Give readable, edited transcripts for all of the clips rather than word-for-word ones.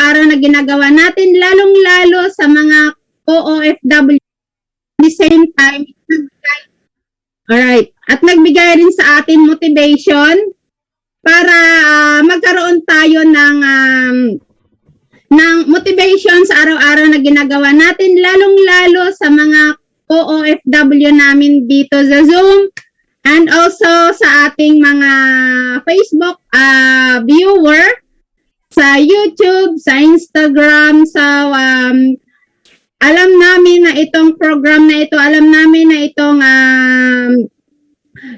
araw-araw na ginagawa natin, lalong-lalo sa mga OFW. At the same time, alright, at nagbigay rin sa atin motivation para magkaroon tayo ng motivation sa araw-araw na ginagawa natin, lalong-lalo sa mga OFW namin dito sa Zoom and also sa ating mga Facebook viewer, sa YouTube, sa Instagram, sa alam namin na itong program na ito, alam namin na itong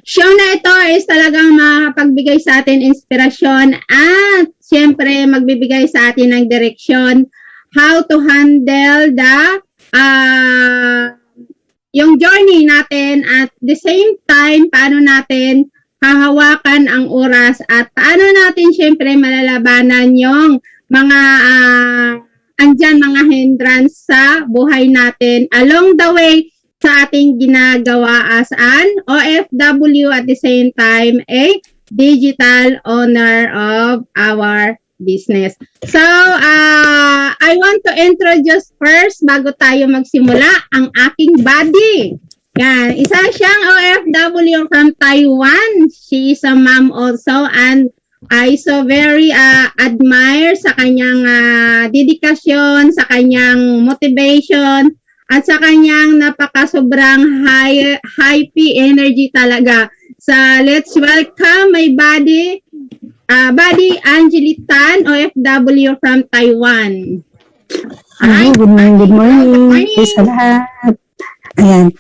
show na ito is talagang makapagbigay sa atin inspirasyon at siyempre magbibigay sa atin ng direksyon how to handle the yung journey natin at the same time paano natin hahawakan ang oras at paano natin siyempre malalabanan yung mga andyan mga hindrance sa buhay natin along the way sa ating ginagawa as an OFW at the same time a digital owner of our business. So, I want to introduce first, bago tayo magsimula, ang aking buddy. Yan, isa siyang OFW from Taiwan. She is a mom also and I so very admire sa kanyang dedikasyon, sa kanyang motivation, at sa kanyang napakasobrang high energy talaga. So, let's welcome my buddy, Angeli Tan, OFW from Taiwan. Hi, good morning. Yes, sa lahat. Ayan.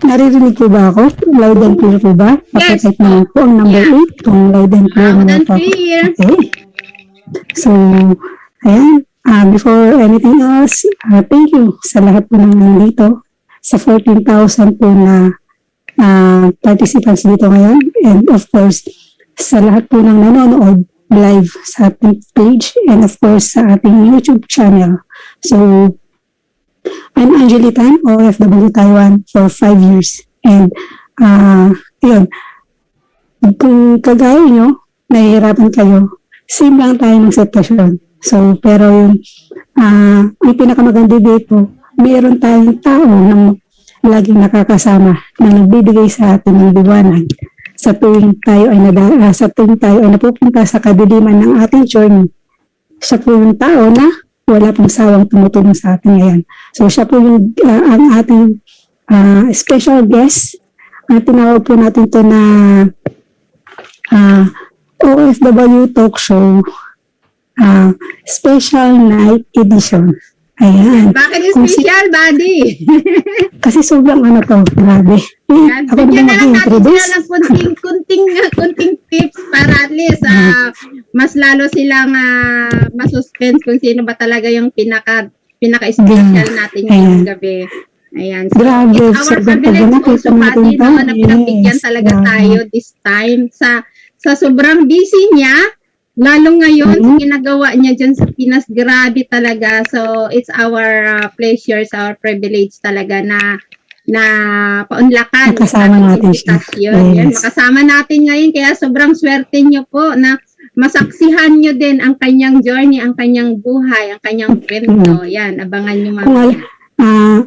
Naririnig po ba ako? Loud and clear po ba? Yes. Pakikit naman po ang number 8. Kung loud and clear Loud naman and po. clear. Okay. So, ayan. Before anything else, thank you sa lahat po ng nandito. Sa 14,000 po na participants dito ngayon. And of course, sa lahat po ng nanonood live sa ating page and of course sa ating YouTube channel. So, I'm Angeli Tan, OFW Taiwan for 5 years. And, yun, kung kagaya nyo, nahihirapan kayo, same lang tayo ng sitwasyon. So, pero yung, ang pinakamaganda dito, mayroon tayong tao na laging nakakasama na nagbibigay sa atin ng liwanag sa tuwing tayo ay napupunta sa kadiliman ng ating journey. Siya po yung tao na wala pong sawang tumutulong sa atin ngayon. So siya po yung ang ating special guest. Tinawag po natin to na OFW Talk Show Special Night Edition. Ayan. Bakit special, buddy? Kasi sobrang to, grabe. Ako Bigyan na lang natin mag-introduce. sila ng kunting tips para at least mas lalo silang masuspense kung sino ba talaga yung pinaka-special natin ngayong gabi. Ayan. So, Grabe, it's our privilege also, buddy, na pinagbigyan talaga tayo this time sa sobrang busy niya. Lalo ngayon, sa ginagawa niya dyan sa Pinas, grabe talaga. So, it's our pleasure, our privilege talaga na paunlakan. Makasama natin siya. Yes. Yan, makasama natin ngayon. Kaya sobrang swerte niyo po na masaksihan niyo din ang kanyang journey, ang kanyang buhay, ang kanyang kwento. Yan, abangan niyo mamaya.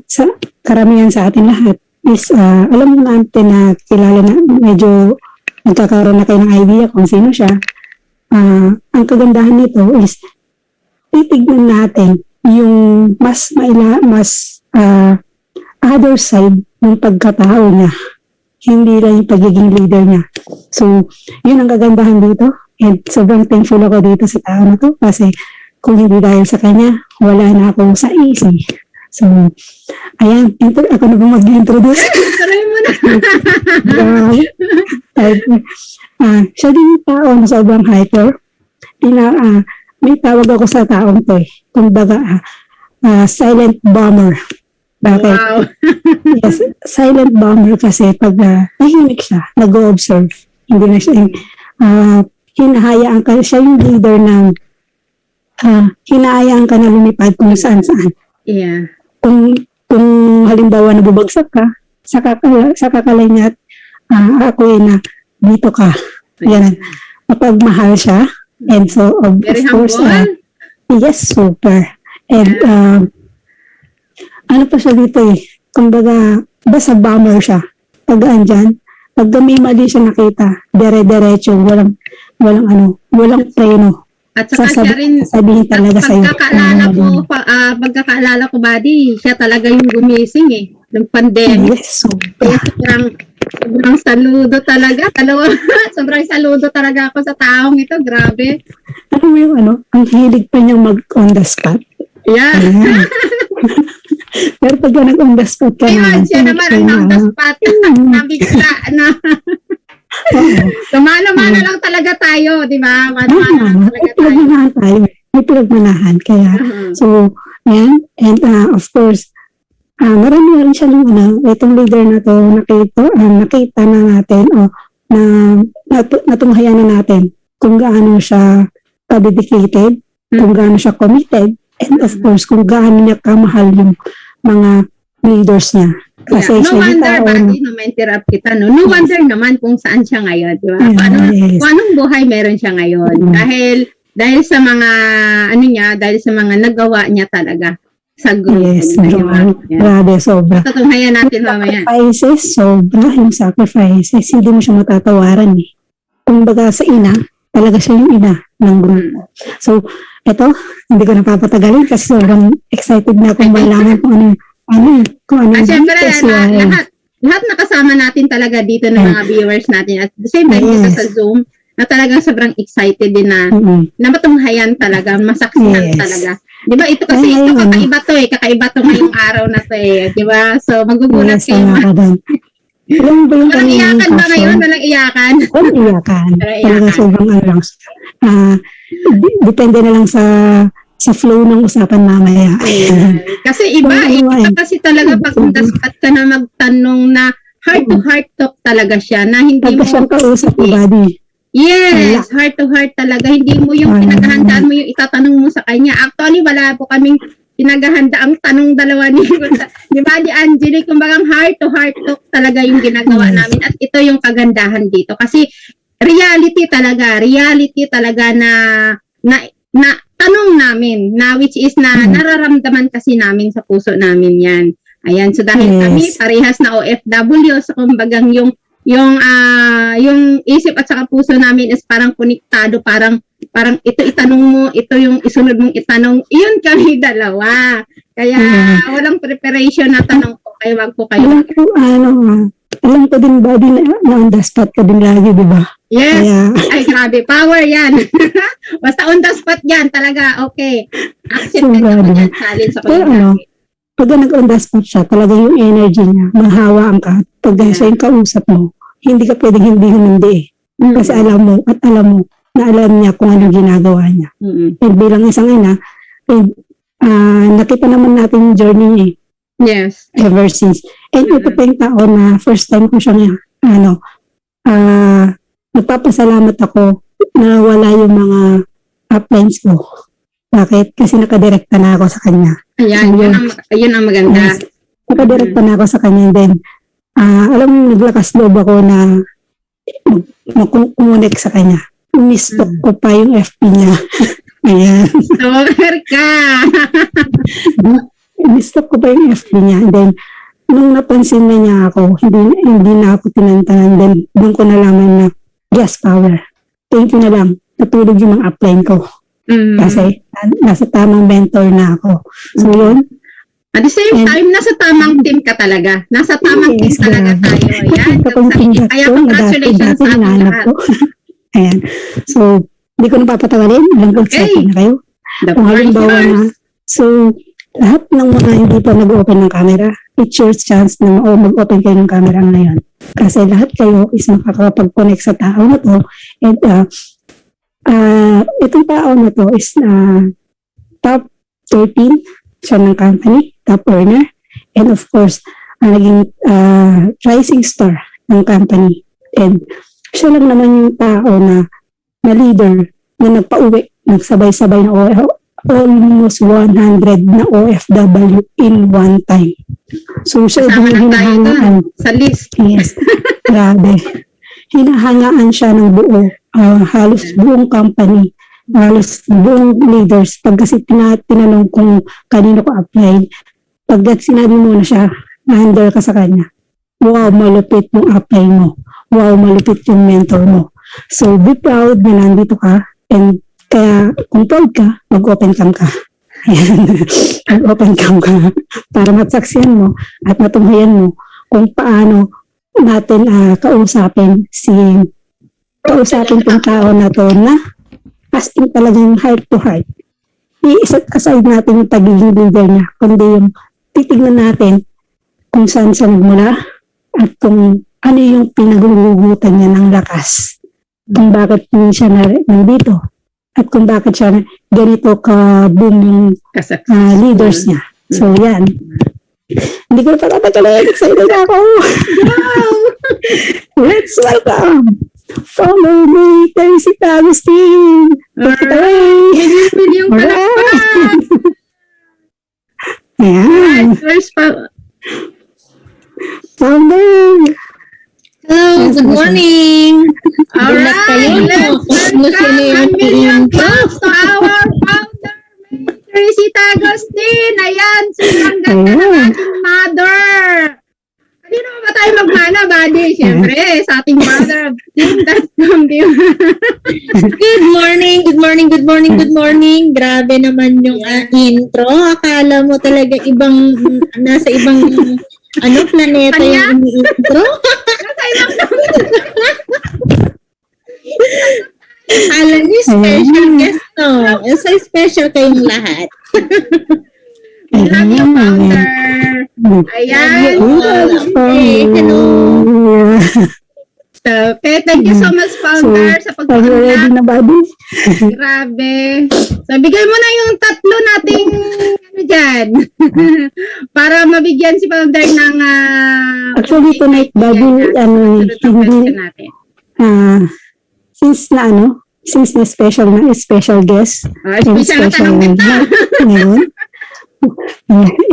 Sa karamihan sa atin lahat is, alam mo natin na kilala na, medyo nagkakaroon na kayo ng idea kung sino siya. Ang kagandahan nito is titignan natin yung mas other side ng pagkatao niya, hindi lang yung pagiging leader niya. So, yun ang kagandahan dito and sobrang thankful ako dito sa tao na to kasi kung hindi dahil sa kanya, wala na ako sa easy. So, ayan, ako na ba mag-introduce? Saray mo na. Siya din yung tao na sobrang hyper. May tawag ako sa taong to eh. Kumbaga, silent bomber. Bakit? Wow. Yes, silent bomber kasi pag tahimik siya, nag-o-observe. Hindi na siya, hinahayaan ka, siya yung leader ng hinahayaan ka na lumipad kung saan-saan. Yeah. Kung halimbawa nabubagsak ka, sa kakalay niya at ako na dito ka. Yan. Mapagmahal siya. And so, of Very course, humble. Yes, super. And ano pa siya dito eh, kumbaga, basta bomber siya. Pag andyan, pag may mali siya nakita, dire-diretso, walang preno. At saka siya rin, Sabihin talaga sa'yo. pagkakaalala ko, buddy, siya talaga yung gumising eh. Yung pandemic. Yes, super. Kaya sobrang saludo talaga. Sobrang saludo talaga ako sa taong ito. Grabe. Ano mo yung ang hilig pa niyang mag-on the spot. Yeah. Ayan. Pero pag nag-on the spot ka Ayun, siya naman ang on the spot. Nabigla na. Mano-mano lang talaga tayo, di ba? Mano-mano lang talaga tayo. Pinagmanahan tayo. May pinagmanahan. Kaya, so, ayan. And of course, marami rin siya nung itong leader na to, nakita na natin, natunghayan na natin kung gaano siya dedicated, kung gaano siya committed, and of course, kung gaano niya kamahal yung mga leaders niya. Kasi no siya wonder, buddy, no ma-interrupt kita, no? No wonder naman kung saan siya ngayon, di ba? Yes. Kung anong buhay meron siya ngayon. Dahil sa mga, dahil sa mga nagawa niya talaga sa group. Yes, grabe, sobra. Tatunghayan natin mamaya. Sacrifices, sobra yung sacrifices. Hindi mo siya matatawaran eh. Kumbaga sa ina, talaga siya yung ina ng grupo. So, eto, hindi ko napapatagalin kasi sobrang excited na akong malaman kung ano Siyempre, lahat nakasama natin talaga dito ng mga viewers natin. At the same time, dito sa Zoom, na talagang sobrang excited din na matunghayan talaga, masaksihan talaga. Di ba? Ito kasi, kakaiba to eh. Kakaiba to ngayong araw na to eh. Di ba? So, magugulat kayo. Alam ba yung Walang iyakan ba ngayon? Walang iyakan? Walang iyakan. Talaga sobrang depende na lang sa flow ng usapan mamaya. Kasi iba kasi talaga pag daspat ka na magtanong na heart to heart talk talaga siya na hindi mo siyang kausap mo, buddy. Yes, heart to heart talaga. Hindi mo yung pinaghahandaan mo yung itatanong mo sa kanya. Actually, wala po kaming pinaghahanda ang tanong dalawa ni Buddy Angelique, kumbaga heart to heart talk talaga yung ginagawa namin at ito yung kagandahan dito kasi reality talaga na tanong namin na which is na nararamdaman kasi namin sa puso namin yan. Ayan, so dahil kami parehas na OFW, so kumbagang yung isip at saka puso namin is parang konektado, parang ito itanong mo, ito yung isunod mong itanong, iyon kami dalawa. Kaya walang preparation na tanong ko kayo, wag po kayo. Alam ko din, buddy, na on the spot ka din lagi, di ba? Yes. Kaya, ay, grabe. Power yan. Basta on the spot yan, talaga. Okay. Accepted ako yan. Challenge ako yan. Pag nag-on the spot siya, talaga yung energy niya, mahawaan ka. Pag siya yung kausap mo, hindi ka pwedeng hindi. Kasi alam mo na alam niya kung anong ginagawa niya. And bilang isang ina, nakita naman natin yung journey niya eh. Yes. Ever since. And ito pa yung tao na first time ko siya nagpapasalamat ako na wala yung mga uplines ko. Bakit? Kasi nakadirekta na ako sa kanya. Ayan, yun ang maganda. Yes, nakadirekta na ako sa kanya. And then, alam mo, naglakas loob ako na mag-connect sa kanya. Umistok ko pa yung FB niya. Ayan. Stalker ka! Umistok ko pa yung FB niya. And then, nung napansin na niya ako, hindi na ako tinantanan. Then, doon ko nalaman na, yes, power. Thank you na lang. Natulog yung mga upline ko. Kasi, nasa tamang mentor na ako. So, yun. At the same time, nasa tamang team ka talaga. Nasa tamang team talaga tayo. Yan. Kaya congratulations sa ating lahat. Ayan. So, hindi ko napapatagalin. Ilang excited na kayo. Kung halimbawa na, so, lahat ng mga hindi pa nag-open ng camera, it's your chance na mag-open kayo ng camera ngayon. Kasi lahat kayo is makakapag-connect sa tao na to. And itong tao na to is top 13 siya ng company, top earner. And of course, naging rising star ng company. And siya lang naman yung tao na leader na nagpa-uwi, nagsabay-sabay na almost 100 na OFW in one time. So, siya yung hinahangaan. Sa list. Yes. Grabe. Hinahangaan siya ng buo. Halos buong company halos buong leaders, pag kasi tinanong kung kanino ko apply, pag sinabi mo na siya, na-handle ka sa kanya, wow, malupit yung apply mo. Wow, malupit yung mentor mo. So, be proud na nandito ka, and kaya kung proud ka, mag-open cam ka. Ayan. Mag-open cam ka para matsaksihan mo at matunghayan mo kung paano natin kausapin tong tao na to na as in talagang heart to heart. I-set aside natin yung pagiging leader niya, kundi yung titignan natin kung saan siya nagmula at kung ano yung pinaghuhugutan niya ng lakas. Kung bakit siya nandito at kung bakit siya ganito ka-boom yung leaders niya. So, yan. Hindi ko pa tatagalan. Excited ako. Wow! Let's welcome Founder May Teresita Agustin. Take it away. Yung palakpak. Ayan. First Founder. Hello, good morning. Alright, let's welcome a million claps to our founder, Teresita Agustin. Ayan, sobrang ganda ng ating mother. Kanino ba tayo magmana, buddy? Siyempre, sa ating mother of team.com. Good morning, good morning, good morning, good morning. Grabe naman yung intro. Akala mo talaga nasa ibang planeta yung intro. Akala niyo special guest, no? So special kayong lahat. Love you, founder. Ayan. Okay, hello. Okay, thank you so much, founder, sa Are you ready pagpapanak. na, buddy? Grabe. So, bigay mo na yung tatlo nating dyan. Para mabigyan si founder ng Actually, tonight, buddy, sunod na question hindi, natin. since na special guest, and Special na tanong kita. ngayon,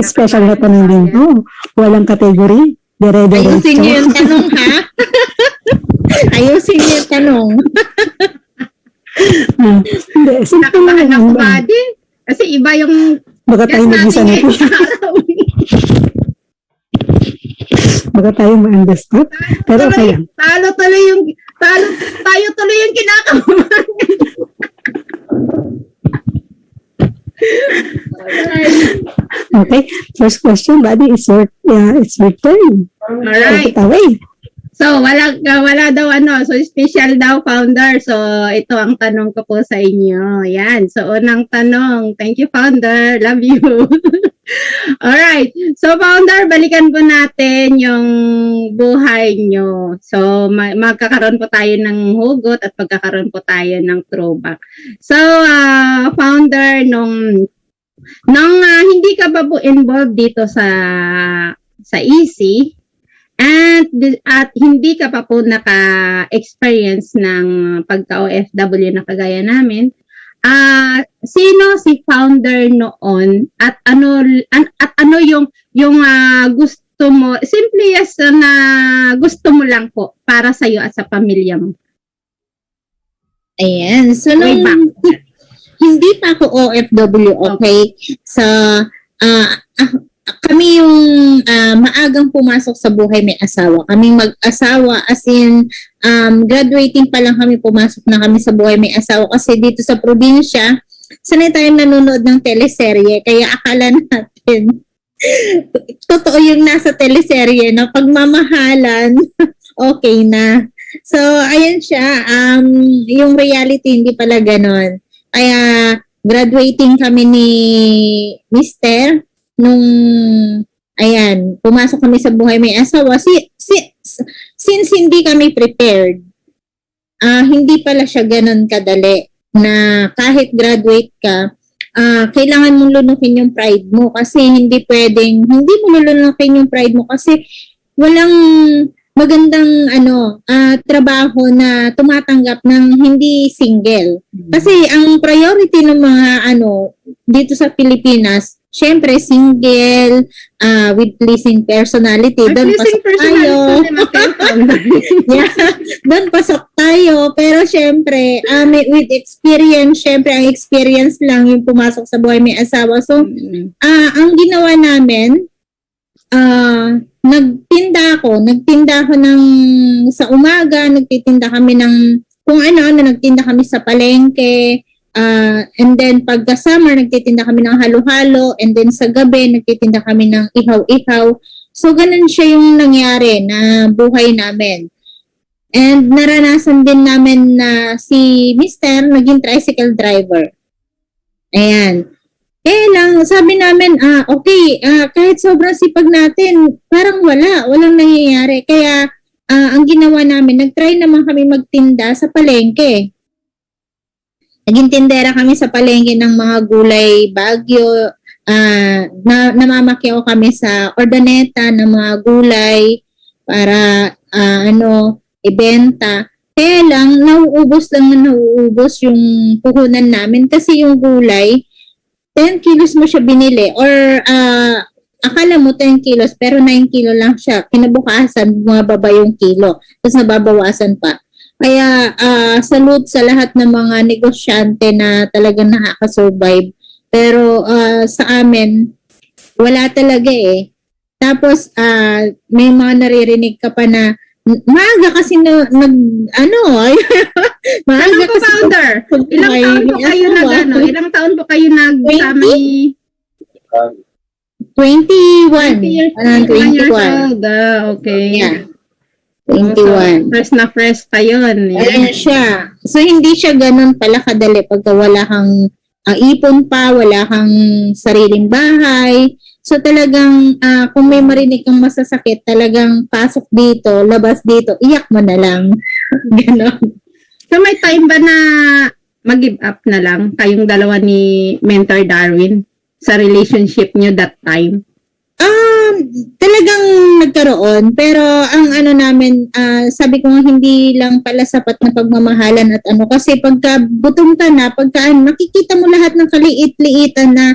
special na tanong din po. Walang kategory, Ayusin niyo dire-diretso. yung tanong, ha? Ayusin niyo yung tanong. Hindi, simple Nakabahan lang ako, ba? buddy. Kasi iba yung Baka tayo guest mag-isa natin nito. ngayong araw. Baka tayo ma-understand. Pero okay lang. Tayo tuloy yung kinakabahan. Alright. Okay, first question, buddy, it's your turn. Take Alright. it away. So, wala daw so special daw, founder. So, ito ang tanong ko po sa inyo. Yan. So, unang tanong. Thank you, founder. Love you. Alright. So, founder, balikan po natin yung buhay nyo. So, magkakaroon po tayo ng hugot at pagkakaroon po tayo ng throwback. So, founder, nung hindi ka ba po involved dito sa EC, at hindi ka pa po naka-experience ng pagka-OFW na kagaya namin, sino si founder noon at ano yung gusto mo, simply na gusto mo lang po para sa iyo at sa pamilya mo? Ayan. So, Way back. hindi pa ako OFW, okay? So, kami yung maagang pumasok sa buhay may asawa. Kaming mag-asawa, as in, graduating pa lang kami, pumasok na kami sa buhay may asawa. Kasi dito sa probinsya, sanay tayong nanonood ng teleserye. Kaya akala natin, totoo yung nasa teleserye na pagmamahalan, okay na. So, ayan siya. Yung reality, hindi pala ganon. Kaya, graduating kami ni Mister, nung, ayan, pumasok kami sa buhay may asawa, since hindi kami prepared, hindi pala siya ganun kadali na kahit graduate ka, kailangan mong lunukin yung pride mo kasi hindi mo lulunukin yung pride mo kasi walang magandang trabaho na tumatanggap ng hindi single. Kasi ang priority ng mga dito sa Pilipinas, syempre single, with pleasing personality. May Doon pleasing pasok tayo. Yeah, doon pasok tayo. Pero syempre, with experience, syempre ang experience lang yung pumasok sa buhay may asawa. So, ang ginawa namin, nagtinda ako ng sa umaga, nagtitinda kami ng kung ano-ano, nagtinda kami sa palengke, and then pagka summer, nagtitinda kami ng halo-halo, and then sa gabi, nagtitinda kami ng ihaw-ihaw. So, ganun siya yung nangyari na buhay namin. And naranasan din namin na si Mr. naging tricycle driver. Ayan. Kaya lang, sabi namin, okay, kahit sobrang sipag natin, parang walang nangyayari. Kaya, ang ginawa namin, nag-try naman kami magtinda sa palengke. Naging tindera kami sa palengke ng mga gulay Baguio, namamakyaw kami sa ordaneta ng mga gulay para, ibenta. Kaya lang, nauubos yung puhunan namin kasi yung gulay, 10 kilos mo siya binili or akala mo 10 kilos pero 9 kilo lang siya. Kinabukasan, bumababa yung kilo. Tapos nababawasan pa. Kaya salute sa lahat ng mga negosyante na talagang nakaka-survive. Pero sa amin, wala talaga eh. Tapos may mga naririnig ka pa na maaga kasi maaga po, founder? Ilang taon po kayo nagsama ni 21. 21 years old. Okay. Yeah. 21. Fresh na fresh pa yun. Ayan siya. So, hindi siya ganun pala kadali pagka wala kang ipon pa, wala kang sariling bahay. So, talagang kung may marinig kang masasakit, talagang pasok dito, labas dito, iyak mo na lang. Ganon. So, may time ba na mag-give up na lang kayong dalawa ni Mentor Darwin sa relationship nyo that time? Talagang nagkaroon. Pero ang namin, sabi ko nga hindi lang pala sapat na pagmamahalan at kasi pagka gutom ka na, pagka nakikita mo lahat ng kaliit-liitan na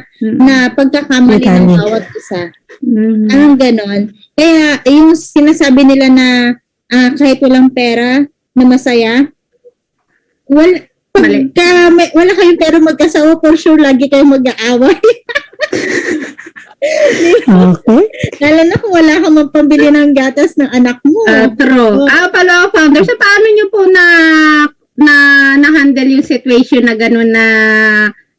pagkakamali ng bawat isa. Ang ganon. Kaya yung sinasabi nila na kahit walang pera na masaya, wala kayong pera magkasawa, for sure lagi kayong mag-aaway. Okay. Lalo na kung wala kang magpambili ng gatas ng anak mo. True. Pala, founder, so paano nyo po na-handle yung situation na gano'n na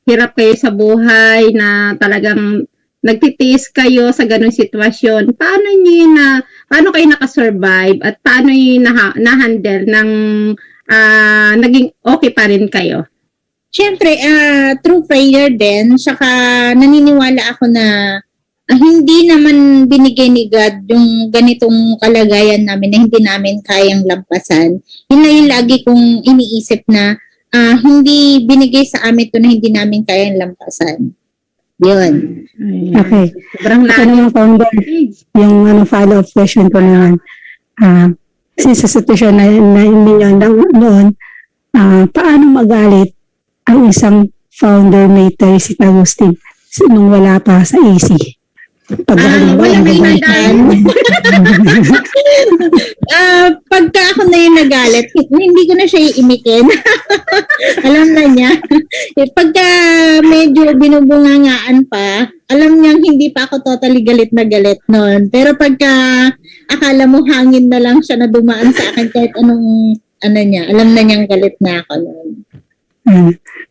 hirap kayo sa buhay, na talagang nagtitiis kayo sa gano'ng sitwasyon? Paano kayo nakasurvive at paano nyo na-handle ng naging okay pa rin kayo? Siyempre, through prayer din, saka naniniwala ako na hindi naman binigay ni God yung ganitong kalagayan namin na hindi namin kayang lampasan. Yun na yung lagi kong iniisip na hindi binigay sa amin to na hindi namin kayang lampasan. Yun. Okay. Sobrang Ako naman, founder, yung follow-up question ko naman, since sa sitwasyon na ninyo noon, paano magalit ang isang founder mater si Agustin nung wala pa sa AC? Walang pagka ako na yung nagalit, hindi ko na siya iimikin. Alam na niya. Pagka medyo binubungangaan pa, alam niyang hindi pa ako totally galit na galit noon. Pero pagka akala mo hangin na lang siya na dumaan sa akin kahit anong niya, alam na niyang galit na ako noon.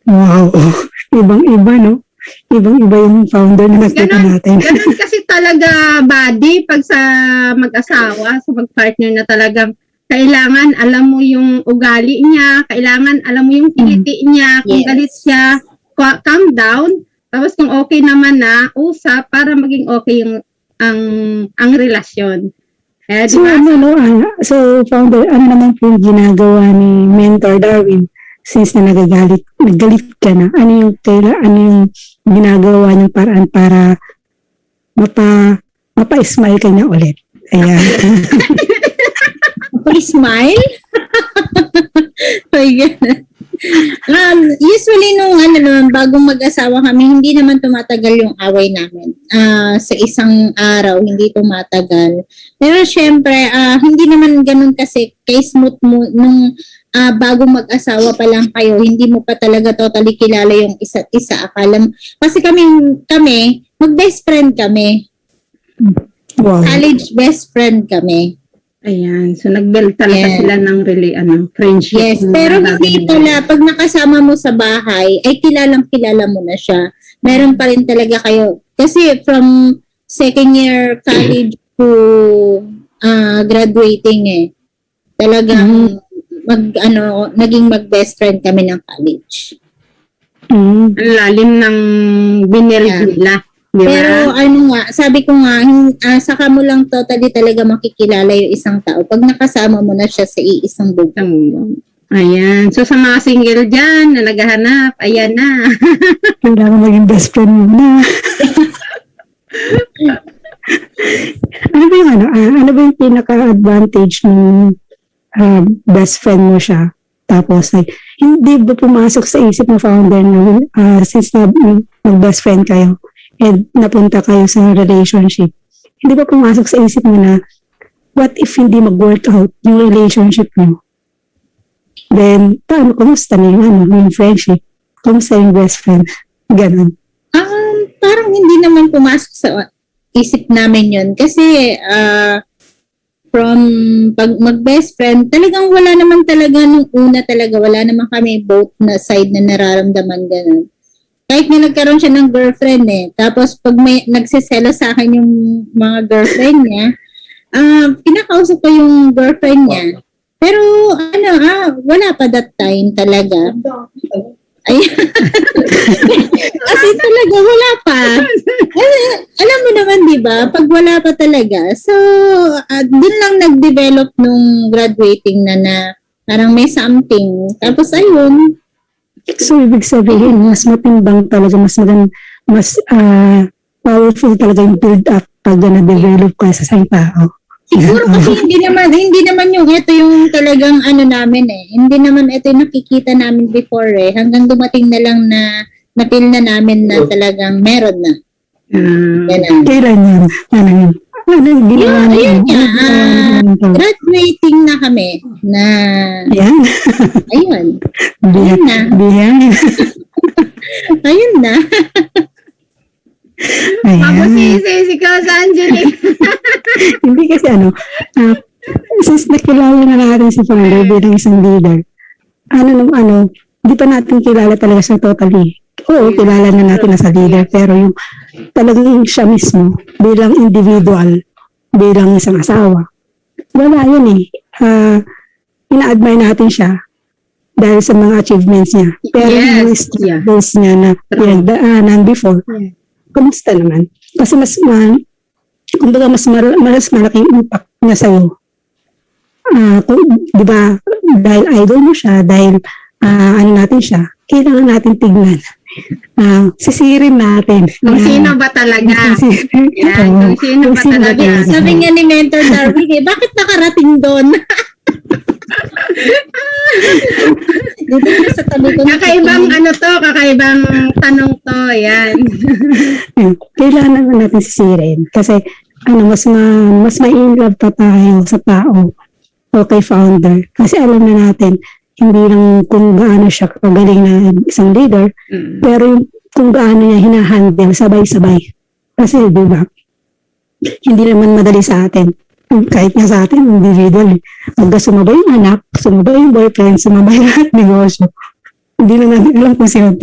Wow. Ibang-iba, no? Ibang-iba yung founder na nakita natin. Ganun kasi talaga, buddy, pag sa mag-asawa, sa mag-partner na talagang kailangan alam mo yung ugali niya, kailangan alam mo yung kiliti niya, kung galit siya, calm down, tapos kung okay naman na, usap para maging okay yung ang relasyon. So, so founder, ano naman po yung ginagawa ni Mentor Darwin since na nagalit ka na? Ano yung ginagawa niyong paraan para mapa-smile ka niya ulit? Ayan. Mapa-smile? Usually nung bagong mag-asawa kami, hindi naman tumatagal yung away namin. Sa isang araw, hindi tumatagal. Pero syempre, hindi naman ganun kasi kay smooth mo nung bagong mag-asawa pa lang kayo, hindi mo pa talaga totally kilala yung isa't isa. Kasi kami, mag-best friend kami. Wow. College best friend kami. Ayan. So, nag-build talaga Yes. sila ng friendship. Yes, pero hindi pala, pag nakasama mo sa bahay, ay kilala mo na siya. Meron pa rin talaga kayo. Kasi from second year college to graduating talagang naging mag-best friend kami ng college. Mm. Ang lalim ng binil Yeah. nila. Di ba? Pero sabi ko nga, saka mo lang totally talaga makikilala yung isang tao pag nakasama mo na siya sa iisang bubong. Ayan. So, sa mga single dyan na naghahanap, ayan na. Kailangan maging best friend mo na. Ano ba yung pinaka-advantage ng best friend mo siya? Tapos, hindi ba pumasok sa isip ng founder na since mag-best friend kayo and napunta kayo sa relationship, hindi ba pumasok sa isip mo na what if hindi mag-work out yung relationship mo? Then, kumusta na yung friendship? Kumusta yung best friend? Ganon. Parang hindi naman pumasok sa isip namin yun. Kasi, from pag mag-best friend, talagang wala naman talaga nung una talaga, wala naman kami both na side na nararamdaman ganun. Kahit na nagkaroon siya ng girlfriend tapos pag may nagsiselo sa akin yung mga girlfriend niya, kinakausap ko yung girlfriend niya. Pero wala pa that time talaga. Ay, kasi talaga wala pa. Alam mo naman, di ba? Pag wala pa talaga. So, dun lang nag-develop nung graduating na parang may something. Tapos, ayun. So, ibig sabihin, mas matimbang talaga, mas powerful talaga yung build-up pag na-develop ka sa isang tao. Siguro kasi hindi naman yung ito yung talagang namin Hindi naman ito yung nakikita namin before Hanggang dumating na lang na na-feel na namin na talagang meron na. Ganun. Kailan yan? Ano yun? Ano yung ginawa niyo? Graduating na kami na Yan. ayun. Ayun na. Biyan. Ayun na. Tapos Ayan. si Cause Angelique. Hindi kasi since nakilala na natin si Founder bilang isang leader, hindi pa natin kilala talaga siya totally. Oo, kilala na natin na sa leader, pero yung talagang siya mismo, bilang individual, bilang isang asawa, wala yun ina-admire natin siya dahil sa mga achievements niya. Pero yung struggles niya na pinagdaanan before, kamusta naman? Kasi mas malaking impact niya sa'yo. Di ba, dahil idol mo siya, dahil natin siya, kailangan natin tignan. Sisirin natin. Kung sino ba talaga? Yan, kung sino ba talaga? Sabi nga ni Mentor Darwin bakit nakarating doon? Dito na sa tabi ko. Kakaibang kakaibang tanong to, yan. Kailangan naman natin sisirin. Kasi, mas may in love pa tayo sa tao o kay founder. Kasi alam na natin, hindi lang kung gaano siya kagaling na isang leader, pero kung gaano niya hinahandle sabay-sabay. Kasi, di ba, hindi naman madali sa atin. Kahit nga sa atin, individual. Pagka sumabay yung anak, sumabay yung boyfriend, sumabay lahat negosyo. Hindi na natin alam kung sino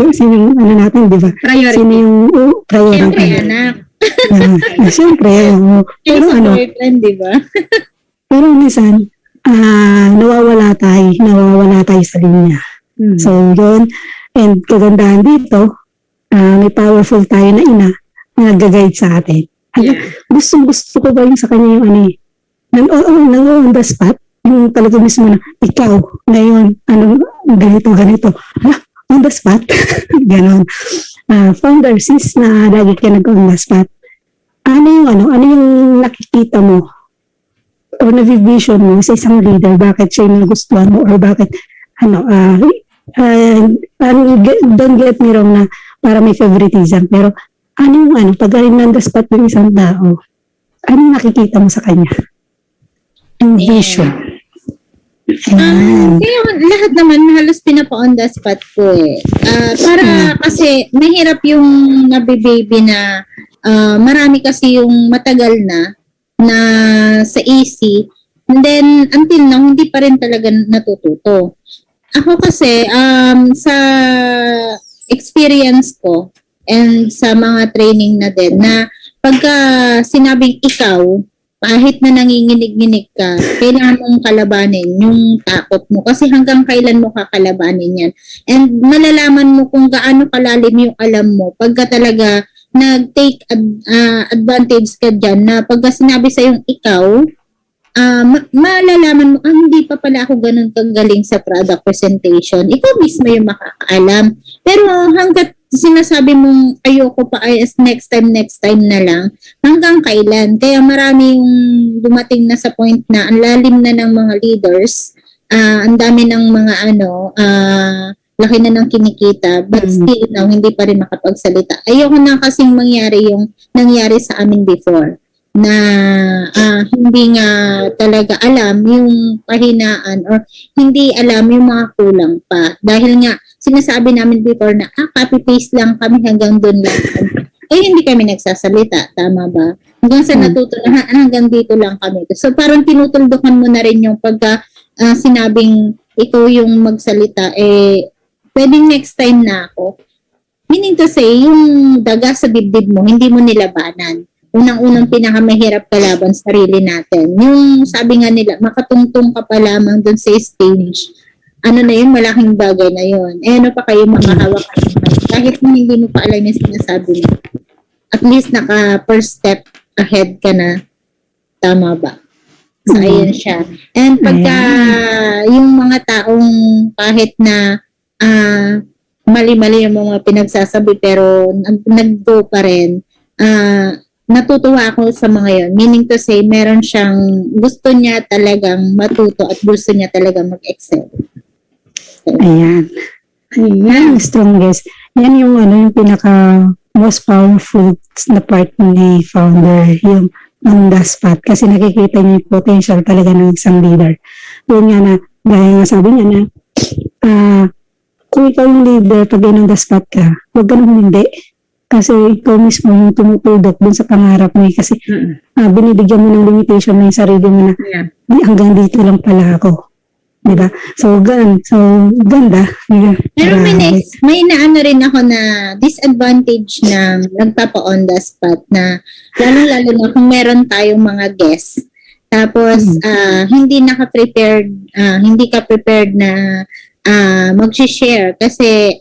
natin, di ba? Priority. Sino yung priority. Siyempre, anak. Siyempre, pero Sa boyfriend, di ba? pero minsan, nawawala tayo sa linya. So, yun. And kagandahan dito, may powerful tayo na ina na nag-guide sa atin. Gusto ko ba yung sa kanya yung on the spot, yung talaga mismo na, ikaw, ngayon, ganito. On the spot? Ganon. Founder, since na lagi ka nag-on the spot, ano yung nakikita mo o na-vision mo sa isang leader, bakit siya yung nagustuhan mo or bakit Don't get me wrong na para may favoritism, pero pag on the spot ng isang tao, ano nakikita mo sa kanya? Ang vision. Ayan. Kaya lahat naman halos pinapa-on the spot ko eh. Para kasi mahirap yung nabibaby na marami kasi yung matagal na sa AC. And then until now, hindi pa rin talaga natututo. Ako kasi sa experience ko and sa mga training na din na pagka sinabing ikaw, kahit na nanginginig-nginig ka, kailangan mong kalabanin yung takot mo. Kasi hanggang kailan mo kakalabanin yan. And malalaman mo kung gaano kalalim yung alam mo pagka talaga nag-take advantage ka dyan na pagka sinabi sa'yong ikaw, malalaman mo, hindi pa pala ako ganun kagaling sa product presentation. Ikaw mismo yung makakaalam. Pero hanggat sinasabi mong ayoko pa as next time na lang, hanggang kailan? Kaya marami yung dumating na sa point na ang lalim na ng mga leaders, ang dami ng mga laki na ng kinikita, but still now, hindi pa rin makapagsalita. Ayoko na kasing mangyari yung nangyari sa amin before na hindi nga talaga alam yung kahinaan or hindi alam yung mga kulang pa. Dahil nga, sinasabi namin before na copy-paste lang kami hanggang doon lang. Hindi kami nagsasalita. Tama ba? Hanggang sa hanggang dito lang kami. So parang tinutuldukan mo na rin yung pagka sinabing ikaw yung magsalita, pwedeng next time na ako. Meaning to say, yung daga sa dibdib mo, hindi mo nilabanan. Unang-unang pinakamahirap kalaban sarili natin. Yung sabi nga nila, makatungtong ka pa lamang dun sa stage. Ano na yun, malaking bagay na yun. Ano pa kayo makahawak kahit hindi mo pa alam yung sinasabi mo. At least naka first step ahead ka na. Tama ba? So, ayun siya. And pagka yung mga taong kahit na mali-mali yung mga pinagsasabi pero nag-go pa rin, natutuwa ako sa mga yun. Meaning to say, meron siyang gusto niya talagang matuto at gusto niya talagang mag-excel. Ayan. Ayan, strongest. Yan yung pinaka most powerful na part ni founder, yung on the spot. Kasi nakikita niya yung potential talaga ng isang leader. Yun nga na, dahil nga sabi niya na, kung ikaw yung leader, pag on the spot ka, huwag ka nang hindi. Kasi ikaw mismo yung tumutudok dun sa pangarap mo. Kasi binibigyan mo ng limitation na yung sarili mo na hanggang dito lang pala ako. Diba? So, ganda. Pero may naano rin ako na disadvantage na nagpapa-on the spot na lalo-lalo na kung meron tayong mga guests. Tapos, hindi ka prepared na mag-share kasi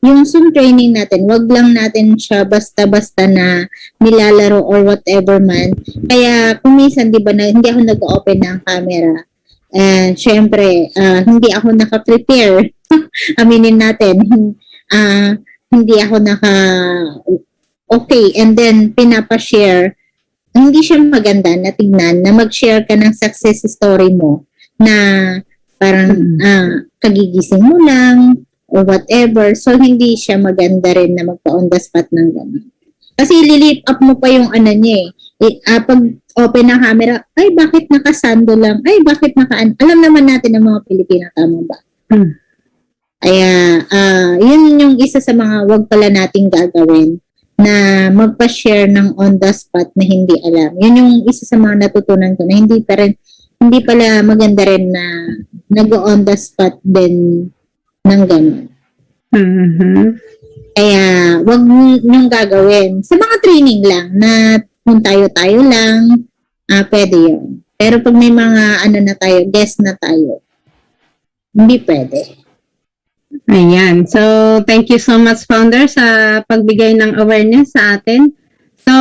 yung Zoom training natin, wag lang natin siya basta-basta na nilalaro or whatever man. Kaya kung minsan, di ba, hindi ako nag-open ng camera. Syempre, hindi ako naka-prepare. Aminin natin, hindi ako okay. And then, pinapa-share. Hindi siya maganda na tignan na mag-share ka ng success story mo na parang kagigising mo lang, or whatever. So, hindi siya maganda rin na magpa-on the spot ng gano'n. Kasi ililip up mo pa yung niya pag open ng camera, ay bakit nakasando lang? Ay bakit alam naman natin ng mga Pilipino, tama ba? Kaya, yun yung isa sa mga wag pala nating gagawin na magpa-share ng on the spot na hindi alam. Yun yung isa sa mga natutunan ko na hindi pala maganda rin na nag-on the spot din ng gano'n. Kaya, wag niyong gagawin. Sa mga training lang, na kung tayo-tayo lang, pwede yun. Pero pag may mga na tayo, guest na tayo, hindi pwede. Ayan. So, thank you so much, Founder, sa pagbigay ng awareness sa atin. So,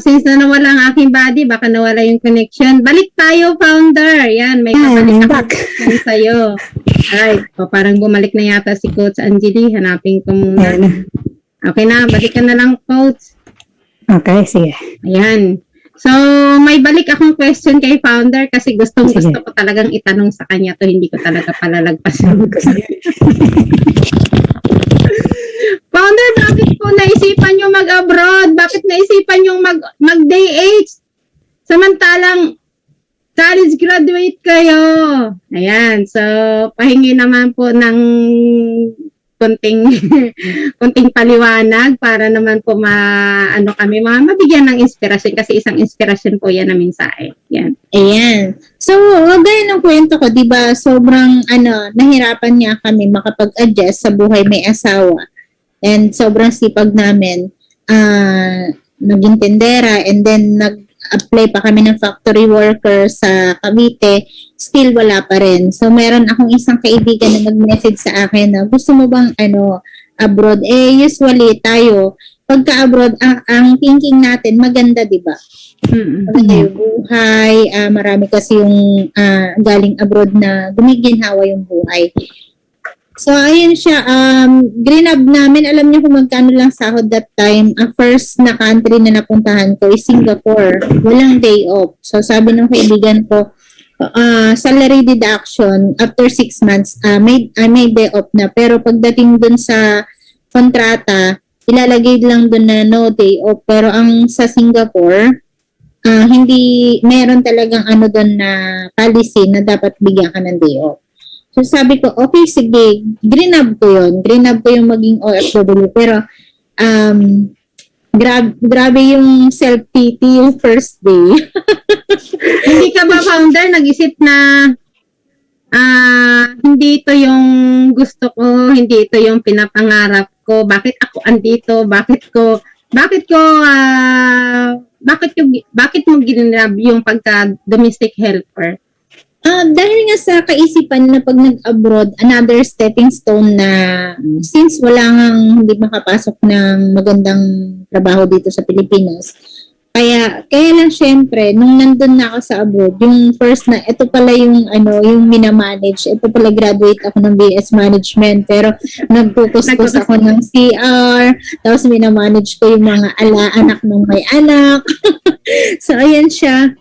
since na nawala ang aking body, baka nawala yung connection. Balik tayo, Founder. Yan, may kabalik ako sa'yo. Ay, parang bumalik na yata si Coach Angeli. Hanapin ko muna. Okay na, balik ka na lang, Coach. Okay, sige. Ayan. So, may balik akong question kay founder kasi gusto Sige. ko talagang itanong sa kanya to, hindi ko talaga palalagpasin. Founder, bakit po naisipan yung mag-abroad? Bakit naisipan yung mag-day 8? Samantalang college graduate kayo. Ayan, so pahingi naman po ng konting konting paliwanag para naman po mabigyan ng inspirasyon kasi isang inspirasyon po yan na mensahe. Yan. Ayan. So, gaya ng kwento ko, di ba, sobrang, nahirapan nga kami makapag-adjust sa buhay may asawa. And sobrang sipag namin, naging tendera, and then nag-apply pa kami ng factory worker sa Cavite, still wala pa rin. So, meron akong isang kaibigan na nag-message sa akin na gusto mo bang abroad? Usually tayo, pagka-abroad, ang thinking natin, maganda, di ba? Maganda yung buhay, marami kasi yung galing abroad na gumiginhawa yung buhay. So, ayun siya, greenab namin, alam niyo kung magkano lang sahod that time. Ang first na country na napuntahan ko is Singapore. Walang day off. So, sabi ng kaibigan ko, salary deduction after 6 months, may day off na. Pero pagdating dun sa kontrata, ilalagay lang dun na no day off. Pero ang sa Singapore, hindi, meron talagang dun na policy na dapat bigyan ka ng day off. So sabi ko, okay, sige, greenab ko yun. Greenab ko yung maging OFW. Pero, grabe yung self-pity yung first day. Hindi ka ba, founder, nag-isip na hindi ito yung gusto ko, hindi ito yung pinapangarap ko, bakit ako andito, bakit mo ginrab yung pagka domestic helper? Dahil nga sa kaisipan na pag nag-abroad, another stepping stone na since wala ngang hindi makapasok ng magandang trabaho dito sa Pilipinas, kaya lang syempre, nung nandun na ako sa abroad, yung first na, ito pala yung yung minamanage, ito pala graduate ako ng BS Management, pero nagpukuskus ako ng CR, tapos minamanage ko yung mga anak ng may anak. So, ayan siya.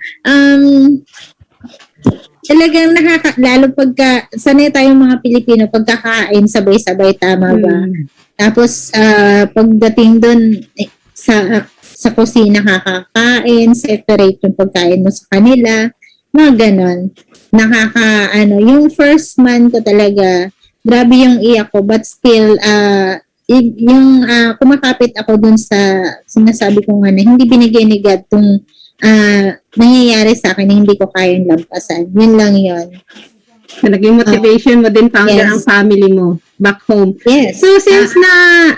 Talagang lalo pagka, sanay tayong mga Pilipino, pagkakain, sabay-sabay, tama ba? Tapos, pagdating doon, sa kusina kakakain, separate yung pagkain mo sa kanila, mga ganon. Yung first month ko talaga, grabe yung iyak ko, but still, kumakapit ako dun sa sinasabi ko nga na hindi binigay ni God tong nangyayari sa akin na hindi ko kayang lampasan. Yun lang yun. So, naging motivation mo din, founder, Yes. ang family mo back home. Yes. So, since na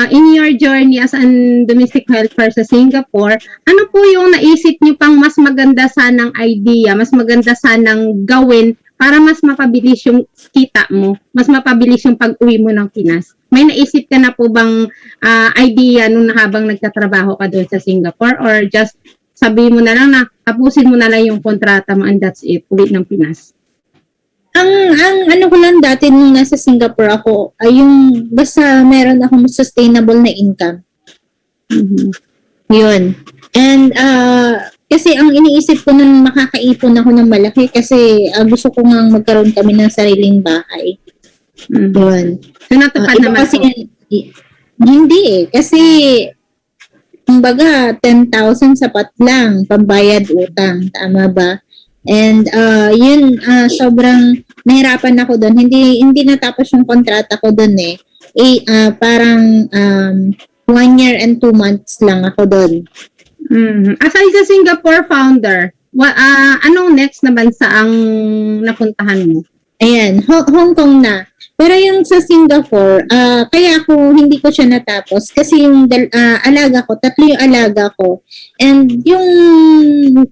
in your journey as an domestic helper sa Singapore, ano po yung naisip niyo pang mas maganda sanang idea, mas maganda sanang gawin para mas mapabilis yung kita mo, mas mapabilis yung pag-uwi mo ng Pinas? May naisip ka na po bang idea nung habang nagtatrabaho ka doon sa Singapore, or just sabihin mo na lang na tapusin mo na lang yung kontrata mo and that's it, uwi ng Pinas? Ang ko lang dati nung nasa Singapore ako, ay yung basta meron akong sustainable na income. Yun. And kasi ang iniisip ko nung makakaipon ako ng malaki kasi gusto ko nga magkaroon kami ng sariling bahay. Yun. So, natupad Iba naman kasi, po. hindi eh. Kasi, kumbaga, 10,000 sapat lang, pambayad utang. Tama ba? And, sobrang nahirapan ako doon. Hindi natapos yung kontrata ko doon eh. Parang 1 year and 2 months lang ako doon. Aside sa Singapore, founder, anong next na bansa ang napuntahan mo? Ayan, Hong Kong na. Pero yung sa Singapore, kaya ako hindi ko siya natapos kasi yung alaga ko, 3 yung alaga ko. And yung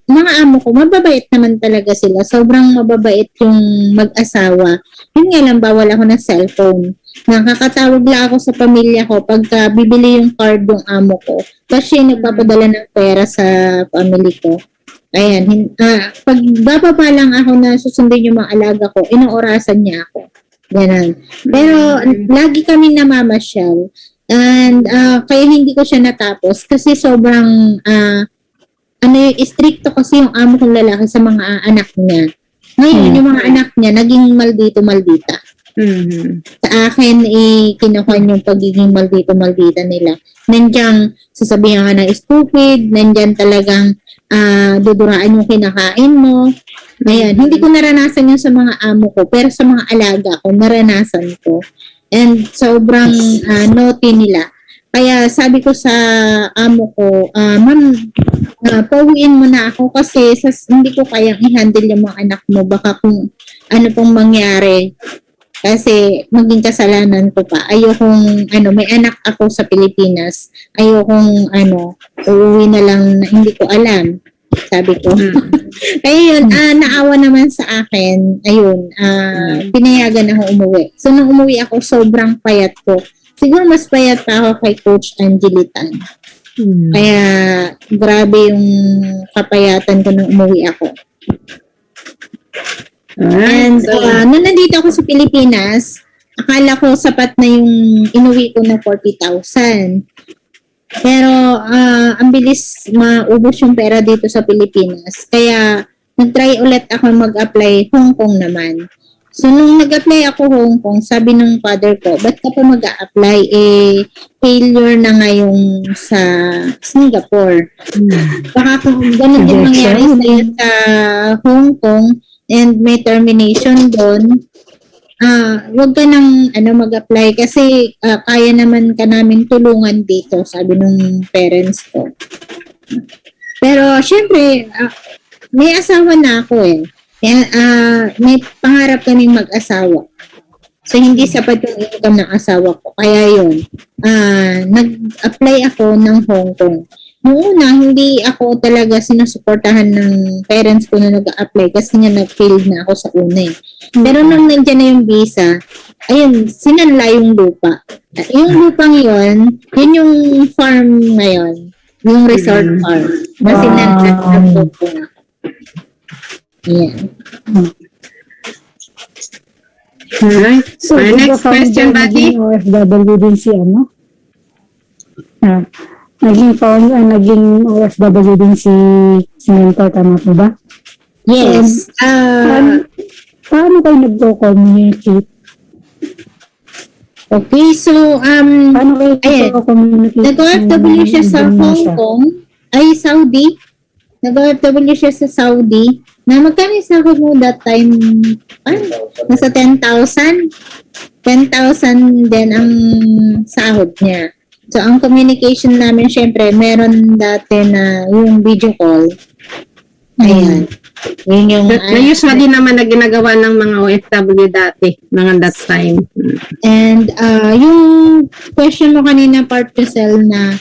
mga amo ko, mababait naman talaga sila. Sobrang mababait yung mag-asawa. Yun nga lang, bawal ako ng cellphone. Nakakatawag lang ako sa pamilya ko pagka bibili yung card ng amo ko. Tapos siya yung nagpapadala ng pera sa family ko. Ayan, pag bababa lang ako na susundin yung mga alaga ko, inoorasan niya ako. Ganun. Pero lagi kami namamasyal. And kaya hindi ko siya natapos kasi sobrang stricto kasi yung amo kong lalaki sa mga anak niya. Ngayon, yung mga anak niya naging maldito-maldita. Sa akin, kinukuha yung pagiging maldito-maldita nila. Nandiyan, sasabihan ka na stupid, nandiyan talagang duduraan yung kinakain mo. Ayan, hindi ko naranasan yun sa mga amo ko, pero sa mga alaga ko, naranasan ko. And sobrang naughty nila. Kaya sabi ko sa amo ko, ma'am, pauwiin mo na ako kasi hindi ko kayang i-handle yung mga anak mo. Baka kung ano pong mangyari. Kasi maging kasalanan ko pa. Ayokong, may anak ako sa Pilipinas. Ayokong, uuwi na lang na hindi ko alam. Sabi ko. Kaya yun, naawa naman sa akin. Ayun, pinayagan ako umuwi. So, nung umuwi ako, sobrang payat ko. Siguro mas payat pa ako kay Coach Angelitan. Kaya, grabe yung kapayatan ko nung umuwi ako. And nung nandito ako sa Pilipinas, akala ko sapat na yung inuwi ko ng 40,000. Pero ang bilis maubos yung pera dito sa Pilipinas. Kaya nag-try ulit ako mag-apply Hong Kong naman. So nung nag-apply ako Hong Kong, sabi ng father ko, ba't ka pa mag-apply? Failure na ngayon sa Singapore. Baka kung ganun din mangyari sa'yo sa Hong Kong, and may termination doon, wag ka nang mag-apply kasi kaya naman ka namin tulungan dito, sabi nung parents ko. Pero syempre, may asawa na ako eh. May pangarap kaming mag-asawa. So hindi sapat yung income ng asawa ko. Kaya yun, nag-apply ako ng Hong Kong. Noong una, hindi ako talaga sinusuportahan ng parents ko na nag-apply kasi nga nag-failed na ako sa una eh. Pero nung nandiyan na yung visa, ayun, sinanla yung lupa. Yung lupang yun yung farm ngayon. Yung resort farm. Na sinanla ng lupa na. Ayan. Alright. So, Next question, Buddy. OFW din si naging OFW din si Mentor, tama po ba? Yes. Paano kayo nagko-communicate? Okay, so, Paano kayo nagko-communicate? nag-OFW siya sa Hong Kong, Saudi. Nag-OFW siya sa Saudi. Na magkano yung sahod mo that time? Nasa 10,000? 10,000 din ang sahod niya. So, ang communication namin, syempre, meron dati na yung video call. Ayan. Yun yung... Usually naman na ginagawa ng mga OFW dati, mga that time. And yung question mo kanina, Part Giselle, na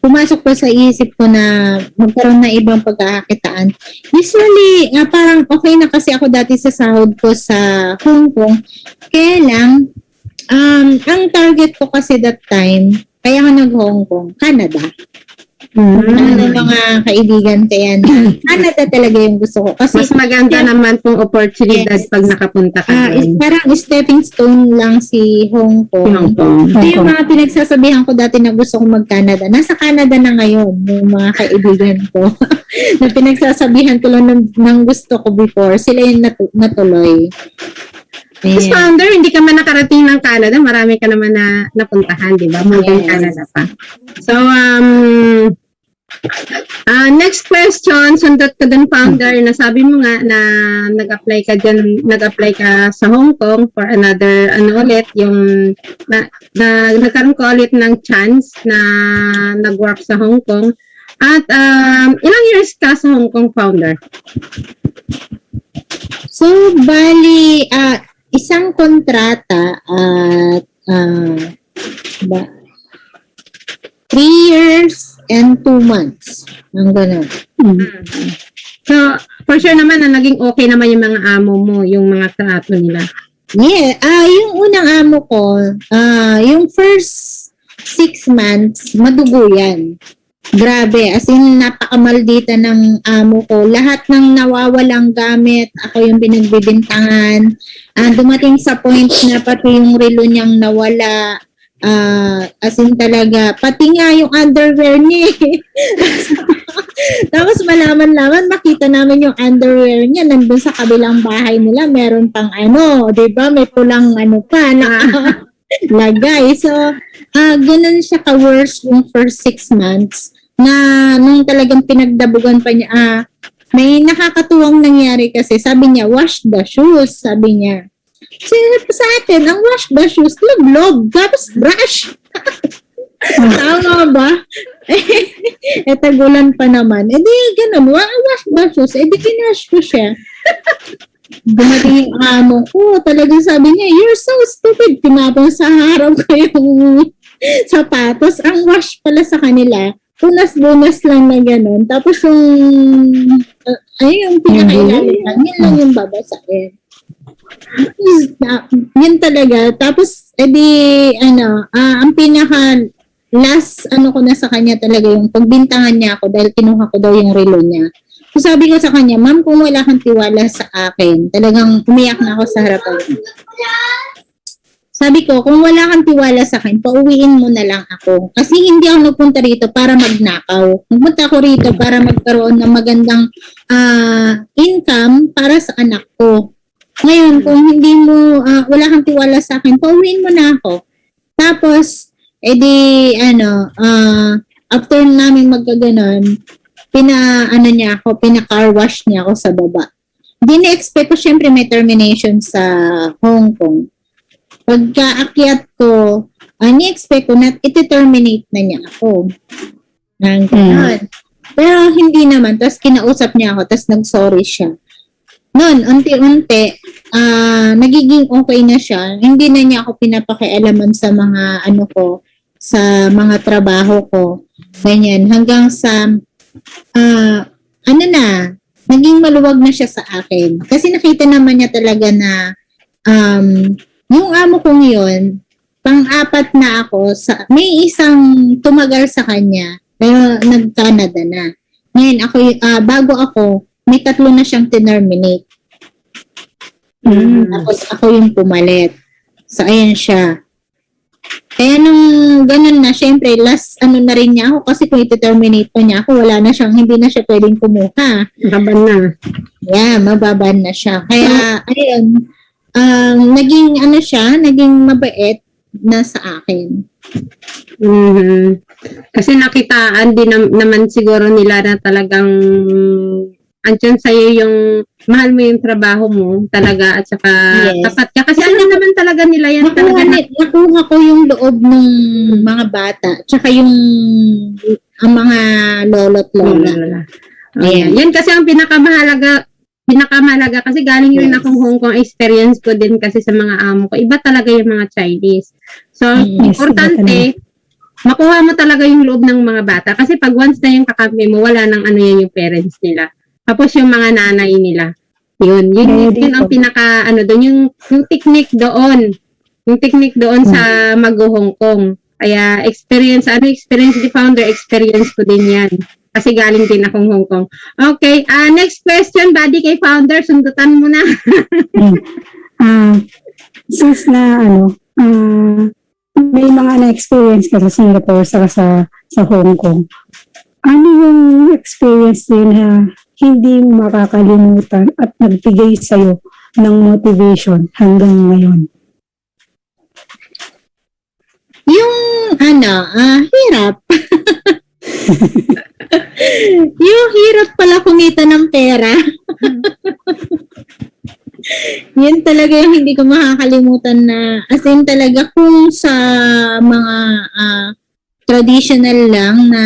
pumasok po sa isip ko na magkaroon na ibang pagkakakitaan. Usually, parang okay na kasi ako dati sa sahod ko sa Hong Kong. Kaya lang, ang target ko kasi that time, kaya ako nag-Hong Kong, Canada. Mga kaibigan kaya na Canada talaga yung gusto ko. Kasi mas maganda naman pong oportunidad pag nakapunta ka doon. Parang stepping stone lang si Hong Kong. Ito yung mga pinagsasabihan ko dati na gusto kong mag-Canada. Nasa Canada na ngayon yung mga kaibigan ko. Na pinagsasabihan ko lang ng gusto ko before. Sila yung natuloy. As founder, hindi ka man nakarating ng Canada, marami ka naman na napuntahan, di ba? Moving Canada pa. So, next question, sundot ka dun, founder, na sabi mo nga na nag-apply ka sa Hong Kong for another, yung, nagkaroon ko ulit ng chance na nag-work sa Hong Kong. At, ilang years ka sa Hong Kong, founder? So, bali, isang kontrata at 3 years and 2 months. Ang gano'n. So, for sure naman na naging okay naman yung mga amo mo, yung mga trato nila. Yeah, yung unang amo ko, yung first 6 months, madugo yan. Grabe, as in napakamaldita ng amo ko. Lahat ng nawawalang gamit, ako yung pinagbibintangan. Dumating sa point na pati yung relo niyang nawala. As in talaga, pati nga yung underwear niya. Tapos malaman-laman, makita namin yung underwear niya nandun sa kabilang bahay nila. Meron pang di ba? May pulang pa, lagay. So, ganun siya ka-worse yung first 6 months na nung talagang pinagdabugan pa niya, may nakakatuwang nangyari kasi sabi niya, wash the shoes, sabi niya. Sa atin, ang wash the shoes, log-log, tapos brush. Tama ba? Tagulan pa naman. Di ganun, wash the shoes, di kinash ko siya. Dumating yung amo ko, talagang sabi niya, you're so stupid. Tinapon sa harap ko yung sapatos. Ang wash pala sa kanila, bunas-bunas lang na gano'n. Tapos yung pinakailalim lang, yun lang yung babasahin. Yun talaga. Tapos, ang pinaka last ko na sa kanya talaga yung pagbintangan niya ako dahil kinuha ko daw yung relo niya. So sabi ko sa kanya, ma'am, kung wala kang tiwala sa akin, talagang umiyak na ako sa harapan. Sabi ko, kung wala kang tiwala sa akin, pauwiin mo na lang ako. Kasi hindi ako nagpunta rito para magnakaw. Nagpunta ako rito para magkaroon ng magandang income para sa anak ko. Ngayon, kung hindi mo, wala kang tiwala sa akin, pauwiin mo na ako. Tapos, after namin magkaganon, pina-car wash niya ako sa baba. Hindi na-expect ko, syempre may termination sa Hong Kong. Pagka-akyat ko, ni-expect ko na iti-terminate na niya ako. Pero hindi naman. Tapos kinausap niya ako, tapos nag-sorry siya. Noon, unti-unti, nagiging okay na siya. Hindi na niya ako pinapakialaman sa mga sa mga trabaho ko. Ganyan. Hanggang sa, naging maluwag na siya sa akin. Kasi nakita naman niya talaga na, yung amo kong yun, pang-apat na ako, may isang tumagal sa kanya, pero nag-Canada na. Ngayon, bago ako, may 3 na siyang terminate. Tapos ako yung pumalit. So, ayan siya. Kaya nung ganun na, syempre, last na rin niya ako kasi kung iti-terminate pa niya ako, hindi na siya pwedeng kumuha. Mababan na. Yeah, mababan na siya. Kaya, ayun, naging mabait na sa akin. Kasi nakitaan din naman siguro nila na talagang andyan sa'yo yung mahal mo yung trabaho mo talaga at saka tapat ka. Kasi alam naman talaga nila yan. Nakuha ko yung loob ng mga bata tsaka ang mga lolo't lola. Ayan. Yan kasi ang pinakamahalaga kasi galing rin akong Hong Kong, experience ko din kasi sa mga amo ko. Iba talaga yung mga Chinese. So, importante, makuha mo talaga yung loob ng mga bata. Kasi pag once na yung kakampi mo, wala nang yan yung parents nila. Tapos yung mga nanay nila. Yun ang pinaka, doon, yung technique doon. Yung technique doon sa mag-Hong Kong. Kaya, experience ni founder, experience ko din yan. Kasi galing din akong Hong Kong. Okay, next question, buddy, kay founder, sundutan mo na. Since na, may mga na-experience ka sa Singapore sa Hong Kong, ano yung experience din na hindi makakalimutan at nagbigay sa'yo ng motivation hanggang ngayon? Yung, hirap. Yung hirap pala kumita ng pera. Yan talaga yung hindi ko makakalimutan na, as in talaga kung sa mga traditional lang na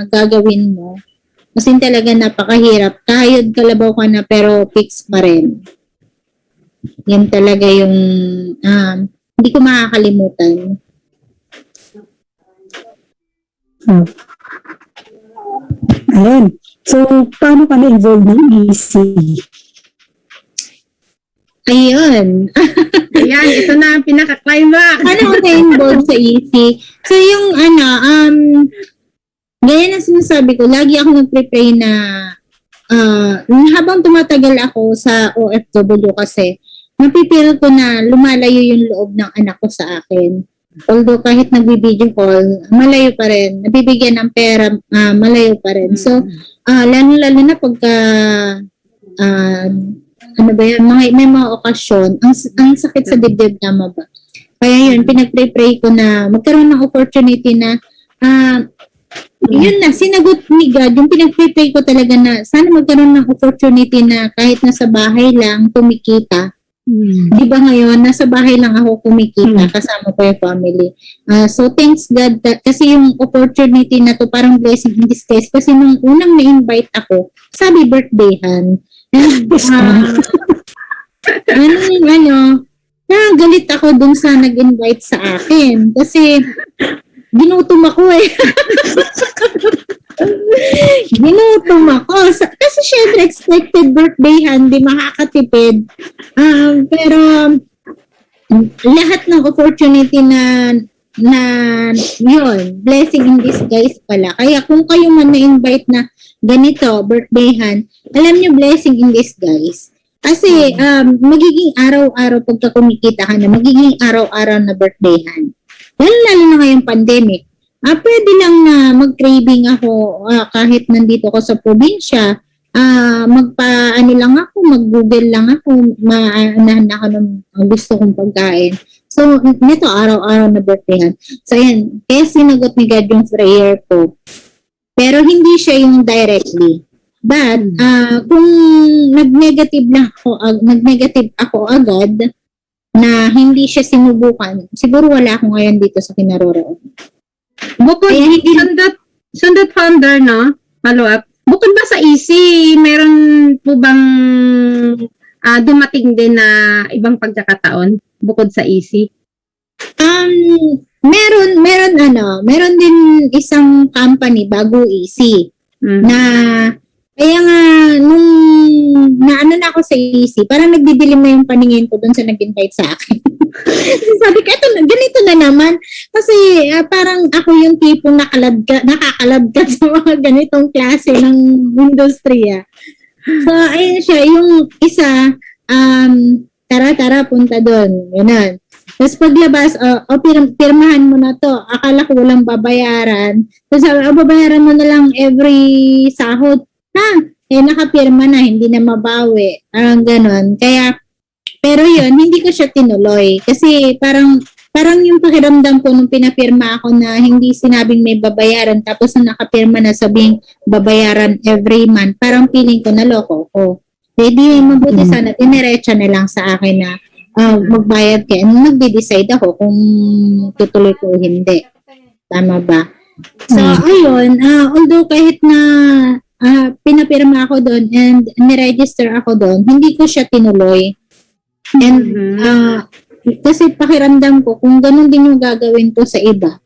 gagawin mo, as in talaga napakahirap. Kahit kalabaw ka na pero fix pa rin. Yan talaga yung hindi ko makakalimutan. Ayan. So, paano ka na-involve ng EC? Ayun. Ayan, ito na ang pinaka-climax. Ano na-involve sa EC? So, yung Gaya ng sinasabi ko, lagi ako nagpre-pray na habang tumatagal ako sa OFW kasi, napipil ko na lumalayo yung loob ng anak ko sa akin. Although kahit nag-video call, malayo pa rin. Nabibigyan ng pera, malayo pa rin. So, lalo-lalo na pagka, ano ba yan, may mga okasyon, ang sakit sa dibdib na ba? Kaya yun, pinag-pray ko na magkaroon ng opportunity na, yun na, sinagot ni God, yung pinag-pray ko talaga na sana magkaroon ng opportunity na kahit nasa bahay lang, kumikita. Di ba ngayon, nasa bahay lang ako kumikita, kasama ko yung family. So, thanks God kasi yung opportunity na to parang blessing in disguise. Kasi nung unang na-invite ako, sabi birthdayhan. Galit ako dun sa nag-invite sa akin. Kasi, ginutom ako eh. Ginutom ako. Kasi syempre, expected birthdayhan, di makakatipid. Pero, lahat ng opportunity na yun, blessing in disguise pala. Kaya kung kayo man na-invite na ganito, birthdayhan, alam nyo, blessing in disguise. Kasi, magiging araw-araw pagka kumikita ka na, magiging araw-araw na birthdayhan. Lalo na ngayong pandemic. Pwede lang na mag-craving ako kahit nandito ko sa probinsya. Mag-Google lang ako, maanahan ako ng gusto kong pagkain. So, nito araw-araw na birthdayhan. So, yan. Kaya sinagot ni God yung prayer ko. Pero hindi siya yung directly. But, kung nag-negative ako agad, na hindi siya sinubukan, siguro wala ako ngayon dito sa kinaroroon. Bukod, sundot founder, no? Follow up. Bukod ba sa easy, meron po bang dumating din na ibang pagkakataon bukod sa easy? Meron din isang company bago easy na kaya nga nung naano na ako sa easy, parang nagdidilim na yung paningin ko doon sa nag-invite sa akin. Sabi ko, ganito na naman. Kasi parang ako yung tipong nakakalabgat sa mga ganitong klase ng industriya. So, ayun siya. Yung isa, tara, punta doon. Yun. Tapos paglabas, pirmahan mo na to. Akala ko walang babayaran. Tapos sabi, babayaran mo na lang every sahod. Nakapirma na, hindi na mabawi. Ganon. Kaya, pero yun, hindi ko siya tinuloy. Kasi parang yung pakiramdam ko nung pinapirma ako na hindi sinabing may babayaran, tapos nung nakapirma na sabing babayaran every month, parang feeling ko na loko ko. Di mabuti sana, diniretsa na lang sa akin na magbayad kayo. Nagde-decide ako kung tutuloy ko o hindi. Tama ba? So, ayun, although kahit na pinapirma ako doon and niregister ako doon, hindi ko siya tinuloy. And kasi pakiramdam ko, kung ganun din yung gagawin ko sa iba,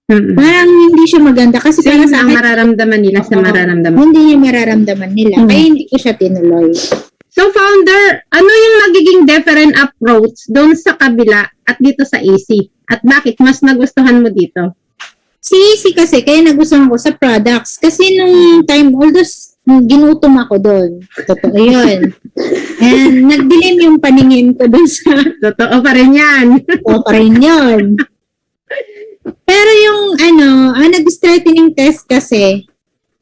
parang hindi siya maganda. Kasi para sa akin, mararamdaman nila sa mararamdaman. Hindi niya mararamdaman nila. Kaya hindi ko siya tinuloy. So, founder, ano yung magiging different approach doon sa kabila at dito sa AC? At bakit mas nagustuhan mo dito? Si Easy kasi, kaya nagustuhan ko sa products. Kasi nung time, although ginutom ako doon. Totoo yun. And nagdilim yung paningin ko doon sa... Totoo pa rin yan. Totoo pa rin yun. Pero yung nag-strengthening test kasi,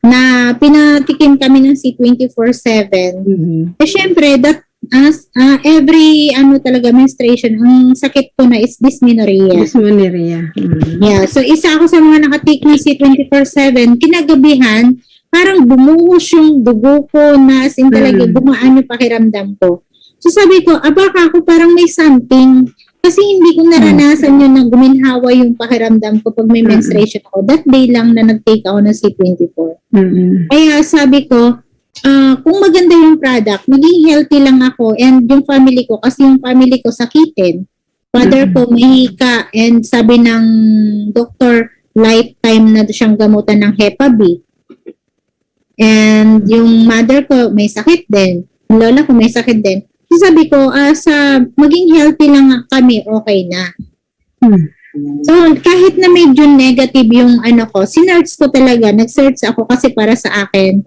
na pinatikim kami ng C24/7. Syempre, every talaga menstruation, ang sakit ko na is dysmenorrhea. Yeah, so isa ako sa mga nakatake ng C24/7, kinagabihan, parang bumuhos yung dugo ko na as in talaga gumaan yung pakiramdam ko. So sabi ko, baka ako parang may something. Kasi hindi ko naranasan yun na guminhawa yung pakiramdam ko pag may menstruation ako. That day lang na nag-take ako ng C24. Kaya sabi ko, kung maganda yung product, maging healthy lang ako and yung family ko, kasi yung family ko sakitin. Father ko may hika and sabi ng doktor, lifetime na siyang gamutan ng Hepa B. And yung mother ko may sakit din. Yung lola ko may sakit din. So sabi ko, sa maging healthy lang kami, okay na. So, kahit na medyo negative yung ano ko, sinearch ko talaga, nag-search ako kasi para sa akin,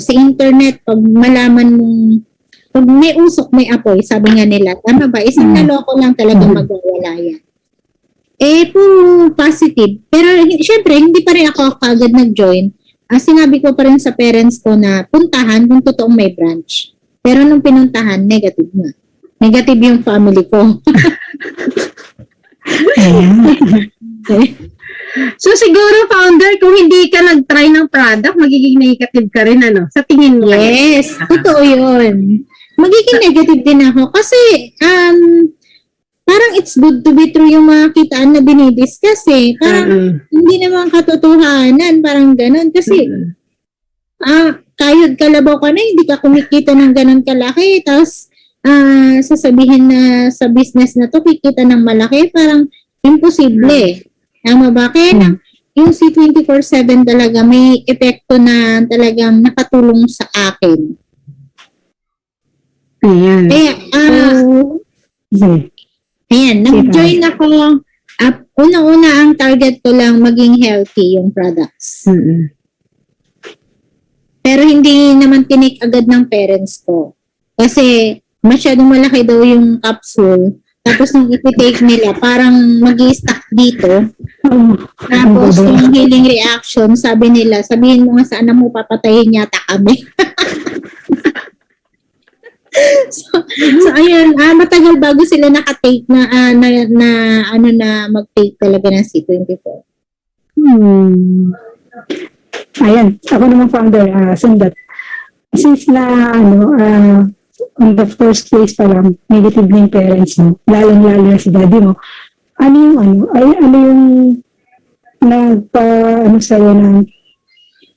sa internet, pag malaman mong, pag may usok, may apoy, sabi nga nila, tama ba? Isang naloko lang talaga magwawala yan. Puro positive. Pero, syempre, hindi pa rin ako kagad nag-join. Sinabi ko pa rin sa parents ko na puntahan kung totoong may branch. Pero nung pinuntahan, negative na. Negative yung family ko. So siguro founder, kung hindi ka nag-try ng product, magiging negative ka rin ano? Sa tingin mo? Yes, totoo yun. Magiging negative din ako kasi parang it's good to be true yung mga kitaan na dinidiscuss eh. Parang hindi naman katotohanan, parang ganun. Kasi kayod kalabaw ka na, hindi ka kumikita ng ganun kalaki. Tapos sasabihin na sa business na to kikita ng malaki, parang imposible. Tama ba? Kaya yung C24/7 talaga may epekto na talagang nakatulong sa akin. Ayan. Kaya, ayan, nag-join ako. Una-una ang target ko lang maging healthy yung products. Pero hindi naman tinik agad ng parents ko. Kasi masyadong malaki daw yung capsule. Tapos nung iti-take nila, parang mag-i-stuck dito. Tapos yung healing reaction, sabi nila, sabihin mo nga sa anak mo, papatayin yata kami. so ayun, matagal bago sila nakatake na mag-take talaga ng C24. Ayan, ako naman founder, Sundat. Since na, on the first place pa lang, negative na yung parents mo, lalong-lalo na si daddy mo, ano yung sa'yo na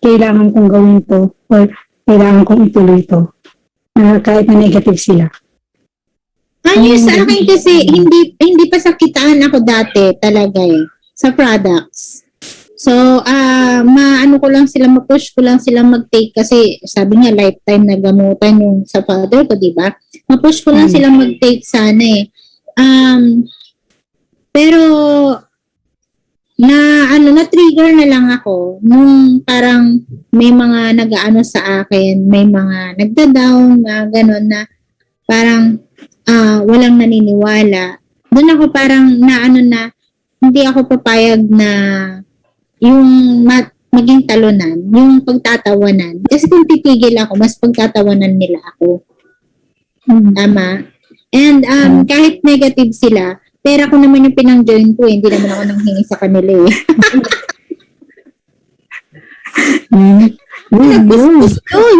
kailangan kong gawin to or kailangan kong ituloy to, kahit na negative sila? Sa akin kasi, hindi pa sakitaan ako dati talaga sa products. So, maano ko lang sila, ma-push ko lang sila mag-take kasi sabi nga lifetime na gamutan yung sa father ko, di ba? Ma-push ko lang sila mag-take sana pero na-trigger na lang ako nung parang may mga nag-aano sa akin, may mga nagda-down, gano'n na parang walang naniniwala. Doon ako parang hindi ako papayag na yung maging talunan, yung pagtatawanan. Kasi kung titigil ako, mas pagtatawanan nila ako. Tama? And kahit negative sila, pera ko naman yung pinang-join ko, hindi naman ako nanghingi sa kanila Nag-business doon.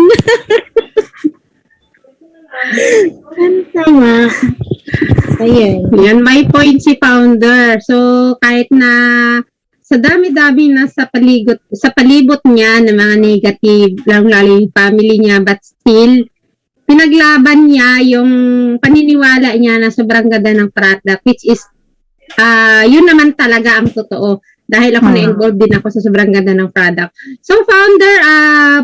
Tama. Ayan. Yan, may point si founder. So, kahit na sa dami-dami na sa palibot niya ng mga negative, lalo yung family niya, but still, pinaglaban niya yung paniniwala niya na sobrang ganda ng product, which is, yun naman talaga ang totoo. Dahil ako na-involved din ako sa sobrang ganda ng product. So, founder,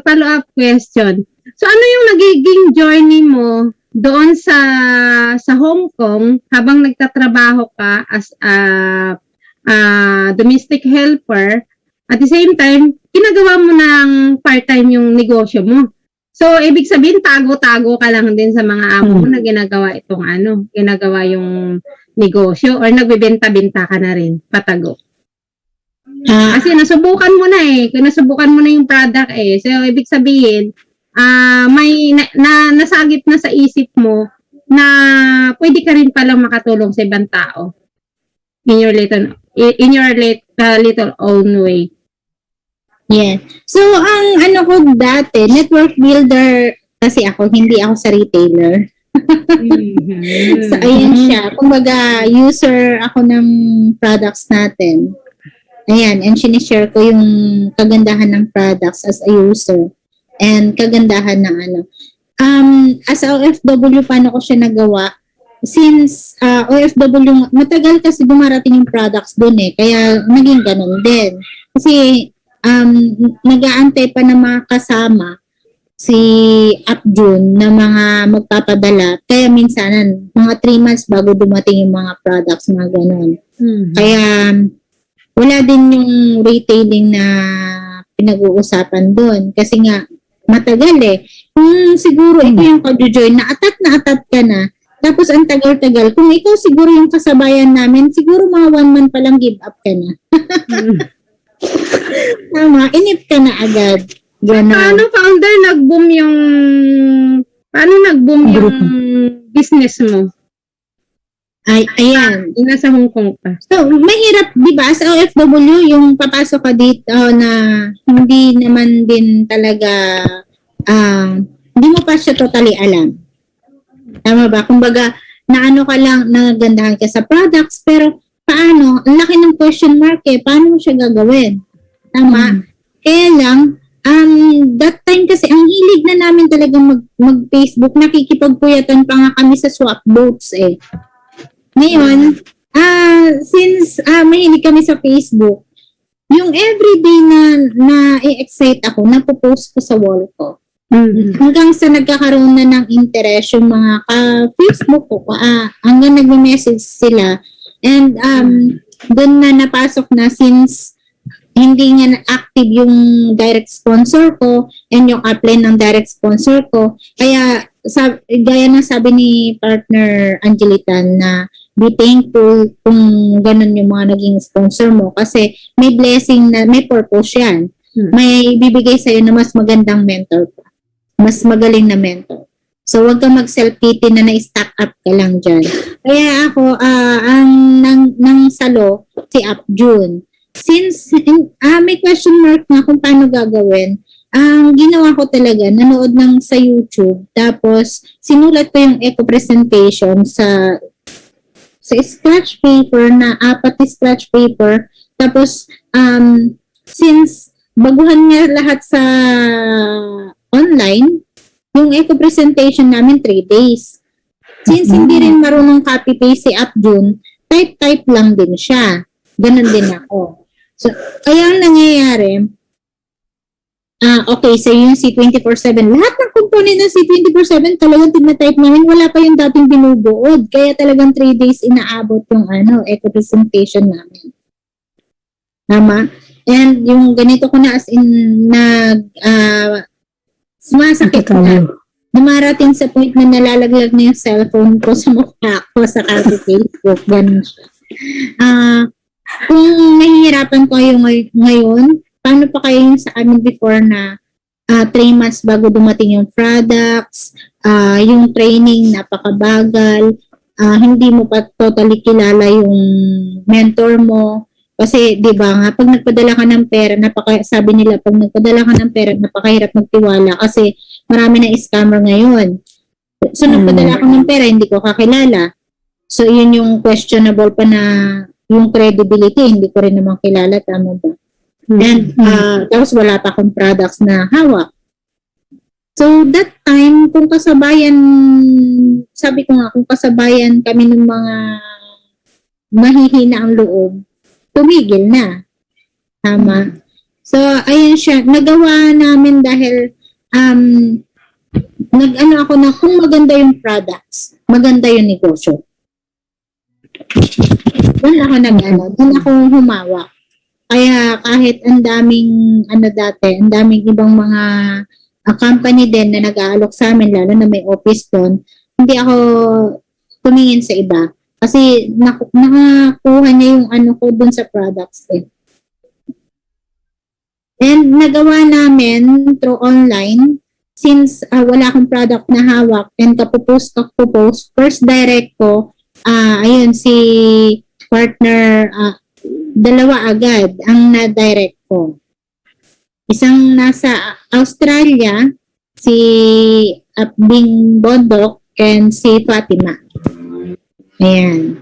follow-up question. So, ano yung nagiging journey mo doon sa Hong Kong habang nagtatrabaho ka as domestic helper, at the same time, ginagawa mo ng part-time yung negosyo mo. So, ibig sabihin, tago-tago ka lang din sa mga amo mo na ginagawa ginagawa yung negosyo or nagbebenta-benta ka na rin, patago. Kasi nasubukan mo na nasubukan mo na yung product So, ibig sabihin, may nasagip na sa isip mo na pwede ka rin palang makatulong sa ibang tao in your little own way. Yeah. So, ang ko dati, network builder kasi ako, hindi ako sa retailer. So, ayun siya. Kumbaga, user ako ng products natin. Ayan, and sinishare ko yung kagandahan ng products as a user. And kagandahan ng as a OFW, paano ko siya nagawa? Since OFW, matagal kasi dumarating yung products dun kaya naging ganun din. Kasi nag-aantay pa ng mga kasama si Upjohn na mga magpapadala. Kaya minsanan, mga 3 months bago dumating yung mga products, mga ganun. Kaya wala din yung retailing na pinag-uusapan doon. Kasi nga, matagal eh. Kung siguro ikaw yung pag-join, na-atat ka na, tapos ang tagal-tagal, kung ikaw siguro yung kasabayan namin, siguro mga 1 month pa lang give up ka na. Tama, inip ka na agad. Ganun. Paano nag-boom yung business mo? Ay, ayan. Nasa Hong Kong pa. So, mahirap, di ba, sa OFW, yung papasok ka dito na hindi naman din talaga, hindi mo pa siya totally alam. Tama ba? Kumbaga, naano ka lang, nagandahan ka sa products, pero paano? Ang laki ng question mark eh. Paano mo siya gagawin? Tama? Kaya lang, that time kasi, ang hilig na namin talaga mag-Facebook, nakikipagpuyatan pa nga kami sa swap votes eh. Ngayon, since mahilig kami sa Facebook, yung everyday na i-excite ako, napopost ko sa wall ko. Hanggang sa nagkakaroon na ng interest yung mga ka-Facebook ko, hanggang nagme-message sila. And doon na napasok na since hindi nga active yung direct sponsor ko and yung upline ng direct sponsor ko. Kaya, gaya ng sabi ni partner Angelitan na be thankful kung ganun yung mga naging sponsor mo kasi may blessing na may purpose yan. May bibigay sa'yo na mas magandang mentor pa. Mas magaling na mentor. So, wag ka mag-self-pity na na-stack up ka lang dyan. Kaya ako, nang salo, si Upjohn. Since may question mark na kung paano gagawin, ang ginawa ko talaga, nanood ng sa YouTube, tapos sinulat ko yung eco presentation sa scratch paper na 4 scratch paper. Tapos, since baguhan nga lahat sa online, yung eco presentation namin 3 days. Since hindi rin marunong copy-paste si Upjohn, type lang din siya. Ganun din ako. So, kaya ang nangyayari, okay, so yung C24/7, lahat ng component ng C24/7 talagang tinatype namin, wala pa yung dating binubuod. Kaya talagang 3 days inaabot yung eco presentation namin. Tama? And yung ganito ko na as in sumasakit na. Dumarating sa point na nalalaglag na yung cellphone ko sa mukha ko sa Facebook. Ganun siya. Kung nahihirapan ko ngayon, paano pa kayo yung sa amin before na 3 months bago dumating yung products, yung training napakabagal, hindi mo pa totally kilala yung mentor mo. Kasi, di ba nga, pag nagpadala ka ng pera, sabi nila, pag nagpadala ka ng pera, napakahirap magtiwala kasi marami na scammer ngayon. So, nagpadala ka ng pera, hindi ko kakilala. So, yun yung questionable pa na yung credibility, hindi ko rin naman kilala, tama ba? And, tapos wala pa akong products na hawak. So, that time, kung kasabayan, sabi ko nga, kung kasabayan kami ng mga mahihina ang loob, tumigil na. Tama. So, ayun siya. Nagawa namin dahil nag-ano ako na kung maganda yung products, maganda yung negosyo. Doon ako humawak. Kaya kahit ang daming dati, ang daming ibang mga company din na nag-aalok sa amin, lalo na may office doon, hindi ako tumingin sa iba. Kasi nakakuha niya yung ko doon sa products eh. And nagawa namin through online, since wala akong product na hawak and kapopost, first direct ko, ayun si partner, 2 agad ang na-direct ko. Isang nasa Australia, si Bing Bondok and si Fatima. Ayan.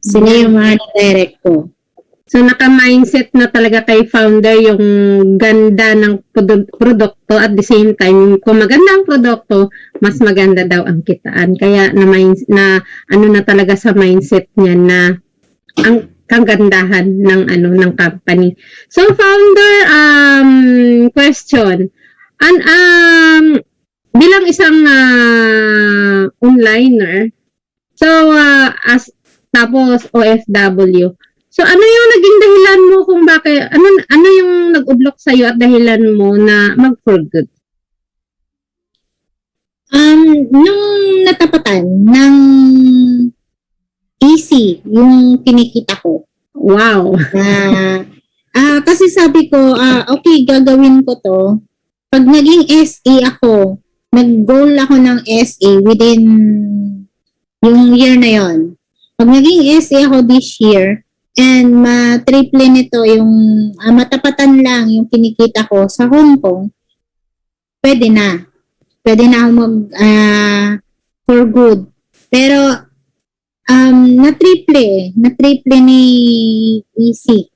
Sila yung mga na-direct ko. So, naka-mindset na talaga kay founder yung ganda ng produkto at the same time, kung maganda ang produkto, mas maganda daw ang kitaan. Kaya na talaga sa mindset niya na ang kagandahan ng ng company. So, founder, question. Bilang isang onliner, so tapos OFW. So ano yung naging dahilan mo kung bakit ano yung nag-ublok sa at dahilan mo na mag-for good? Nung natapatan ng easy yung kinikita ko. Wow. Kasi sabi ko, okay, gagawin ko to. Pag naging SE ako, nag-goal ako ng SE within yung year na yon. Pag naging SE ako this year, and ma-triple nito yung matapatan lang yung kinikita ko sa Hong Kong, pwede na. Pwede na ako for good. Pero, na-triple ni Easy.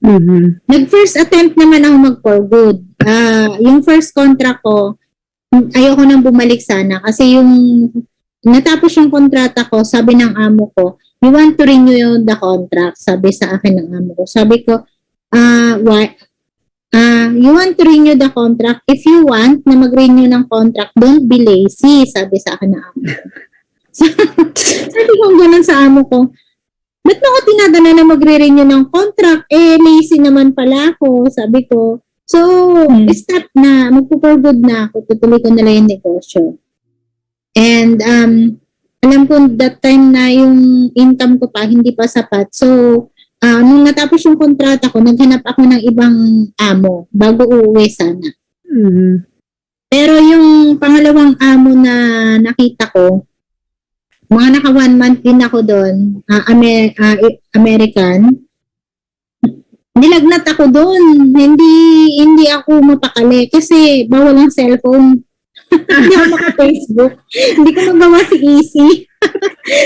Mm-hmm. Nag-first attempt naman ako mag-for good. Yung first contract ko, ayoko nang bumalik sana kasi yung natapos yung kontrata ko, sabi ng amo ko, you want to renew the contract, sabi sa akin ng amo ko. Sabi ko, why? You want to renew the contract? If you want na mag-renew ng contract, don't be lazy, sabi sa akin ng amo ko. Sabi ko ganun sa amo ko, ba't mo ako tinadala na magre-renew ng contract? Lazy naman pala ako, sabi ko. So, stop na, magpo-for-good na ako, tutuloy ko na lang yung negosyo. And, alam ko that time na yung income ko pa, hindi pa sapat. So, nung natapos yung kontrata ko, naghanap ako ng ibang amo bago uuwi sana. Mm-hmm. Pero yung pangalawang amo na nakita ko, mga naka 1 month din ako doon, American. Nilagnat ako doon. Hindi ako mapakali kasi bawal ang cellphone. Hindi ako maka-Facebook. Hindi ko magawa si Easy.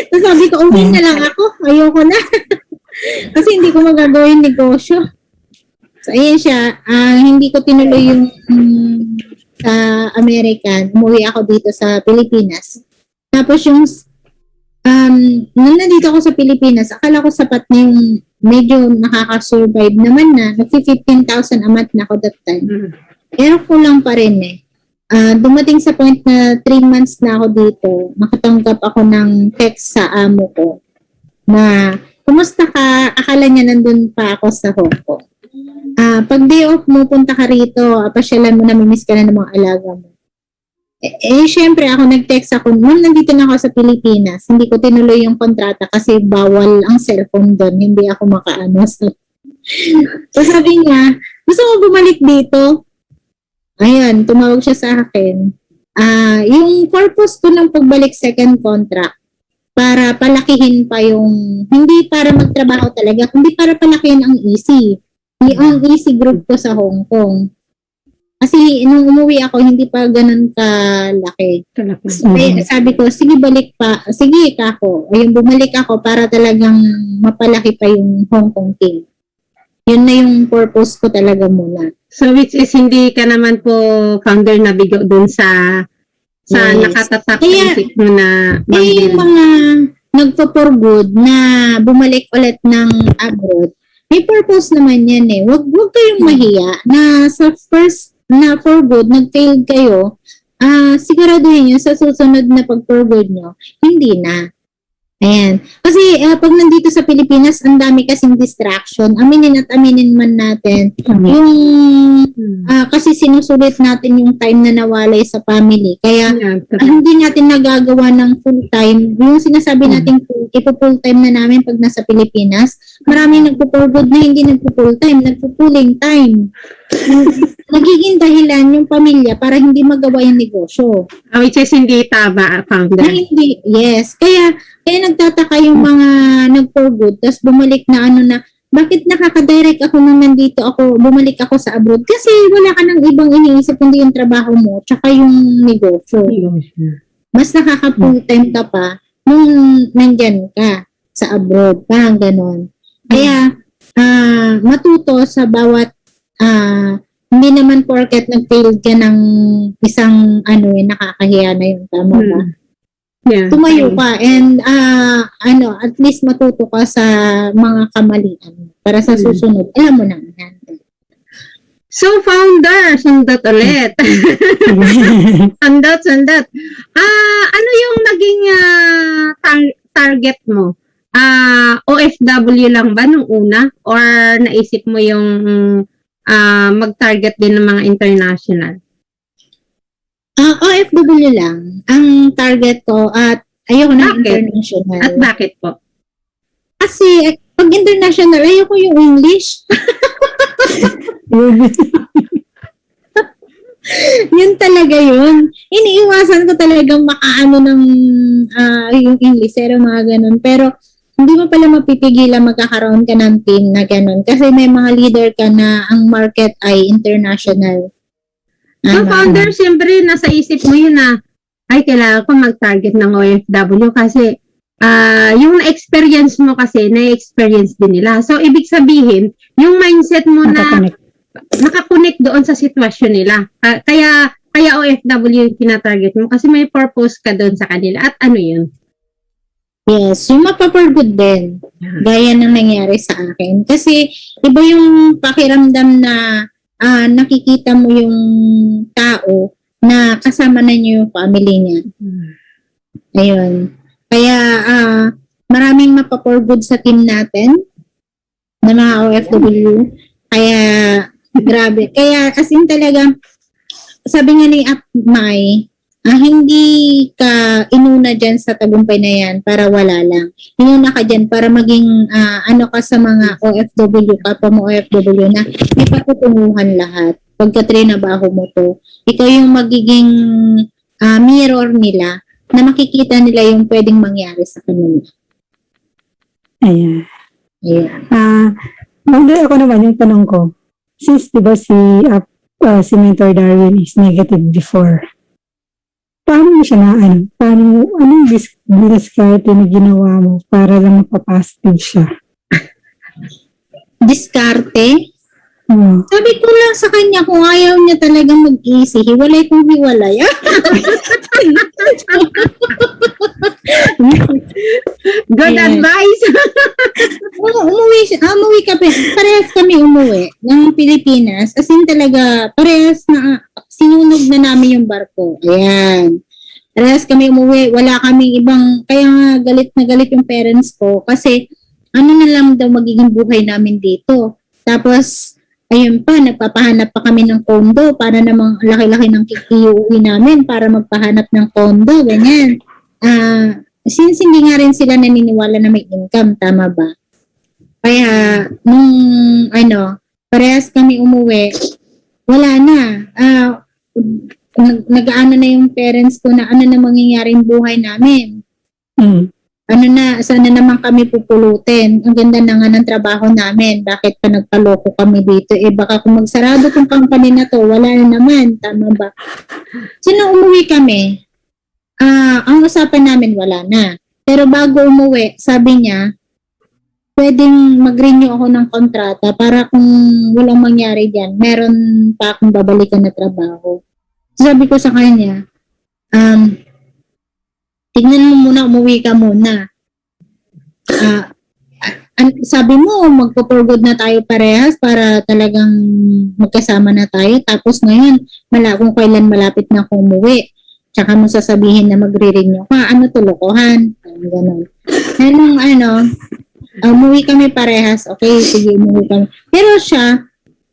So sabi ko, uwi na lang ako. Ayoko na. Kasi hindi ko magagawa yung negosyo. So ayun siya. Hindi ko tinuloy yung sa American. Umuwi ako dito sa Pilipinas. Tapos yung nung nandito ako sa Pilipinas, akala ko sapat na yung medyo nakaka-survive naman na. Nag-15,000 a month na ako that time. Pero kulang pa rin eh. Dumating sa point na 3 months na ako dito, makatanggap ako ng text sa amo ko na, kumusta ka? Akala niya nandun pa ako sa Hong Kong. Pag day off mo, punta ka rito, pasyalan mo, namimiss ka na ng mga alaga mo. Syempre ako nag-text ako, nung nandito na ako sa Pilipinas, hindi ko tinuloy yung kontrata kasi bawal ang cellphone doon, hindi ako makaano. So sabi niya, gusto mo bumalik dito? Ayan, tumawag siya sa akin. Yung purpose ko ng pagbalik second contract, para palakihin pa yung, hindi para magtrabaho talaga, kundi para palakihin ang Easy. Yung Easy group ko sa Hong Kong. Kasi nung umuwi ako, hindi pa ganun kalaki. Sabi ko, sige balik pa. Sige kako. Ayun, bumalik ako para talagang mapalaki pa yung Hong Kong team. Yun na yung purpose ko talaga muna. So which is hindi ka naman po founder na bigo dun sa Yes. nakatatak Kaya, isip mo na yung mga nagpa-for good na bumalik ulit ng abroad, may purpose naman yan eh. Wag kayong mahiya na sa first na for good, nag-fail kayo, siguraduhin nyo sa susunod na pag-for good nyo, hindi na. Ayan. Kasi pag nandito sa Pilipinas, ang dami kasing distraction. Aminin at aminin man natin. Yung, kasi sinusulit natin yung time na nawalay sa family. Kaya, hindi natin nagagawa ng full-time. Yung sinasabi natin, ipo-full-time na namin pag nasa Pilipinas, maraming nagpo-for good na hindi nagpo-full-time, nagpo-pulling time. Nagiging dahilan yung pamilya para hindi magawa yung negosyo. Which is hindi tama, founder. Hindi, yes. Kaya nagtataka yung mga nag-for good, tapos bumalik na bakit nakaka-direct ako nung nandito ako, bumalik ako sa abroad? Kasi wala ka ng ibang iniisip kundi yung trabaho mo, tsaka yung negosyo. Mas nakaka-full-time ka pa nung nandyan ka sa abroad, parang ganon. Kaya, matuto sa bawat hindi naman porket nag-fail ka ng isang nakakahiya na yung tama ba? Yeah. Tumayo ka and at least matuto ka sa mga kamalian para sa susunod. Alam mo na. So, founder, sundot ulit. Sundot. Ano yung naging target mo? OFW lang ba nung una? Or naisip mo yung mag-target din ng mga international? OFW lang ang target ko at ayoko na Bakit? international. At bakit po? Kasi pag international, ayoko yung English. Yun talaga yun. Iniiwasan ko talagang makaano ng yung English, pero mga ganun. Pero hindi mo pala mapipigilan magkakaroon ka ng team na ganun. Kasi may mga leader ka na ang market ay international. So, founder, siyempre, nasa isip mo yun na, ay, kailangan ko mag-target ng OFW kasi yung na-experience mo kasi, na-experience din nila. So, ibig sabihin, yung mindset mo na nakakonect doon sa sitwasyon nila. Kaya OFW yung kinatarget mo kasi may purpose ka doon sa kanila. At ano yun? Yes, yung mapapagod din. Gaya ng nangyari sa akin. Kasi iba yung pakiramdam na nakikita mo yung tao na kasama na niyo yung family niya. Ayun. Kaya maraming mapapagod sa team natin na mga OFW. Kaya grabe. Kaya as in talaga, sabi nga ni Apmay, hindi ka inuna dyan sa tagumpay na yan para wala lang. Inuna ka dyan para maging ano ka sa mga OFW, kapwa mo OFW na may patutunguhan lahat. Pagka trinabaho mo to, ikaw yung magiging mirror nila na makikita nila yung pwedeng mangyari sa kanila. Ayan. Ayan. Ako naman yung tanong ko. Since diba si Mentor Darwin is negative before, paano mo siya na anong diskarte na ginawa mo para lang mapapositive siya? Diskarte? Sabi ko lang sa kanya, kung ayaw niya talaga mag-easy, hiwalay kung hiwalay. Good Ayan. advice! Umuwi kami. Parehas kami umuwi ng Pilipinas. As in talaga, parehas na sinunog na namin yung barko. Ayan. Parehas kami umuwi. Wala kaming ibang, kaya nga galit na galit yung parents ko kasi ano na lang daw magiging buhay namin dito. Tapos, ayun pa, nagpapahanap pa kami ng condo para namang laki-laki ng kikiuwi namin para magpahanap ng condo, ganyan. Since hindi nga rin sila naniniwala na may income, tama ba? Kaya, nung, parehas kami umuwi, wala na. Nag-aano na yung parents ko na ano na mangyayaring buhay namin. Saan na naman kami pupulutin? Ang ganda na nga ng trabaho namin. Bakit pa nagpaloko kami dito? Baka kung magsarado tong company na to, wala na naman. Tama ba? So, nung umuwi kami, ang usapan namin wala na. Pero bago umuwi, sabi niya, pwedeng mag-renew ako ng kontrata para kung walang mangyari dyan, meron pa akong babalikan na trabaho. Sabi ko sa kanya, tignan mo muna, umuwi ka muna. Sabi mo, magpo-forward na tayo parehas para talagang magkasama na tayo. Tapos ngayon, kung kailan malapit na akong umuwi. Tsaka mo sasabihin na magre-renew ka. Ano to, lokohan? Ganun. Umuwi kami parehas. Okay, sige, umuwi kami. Pero siya,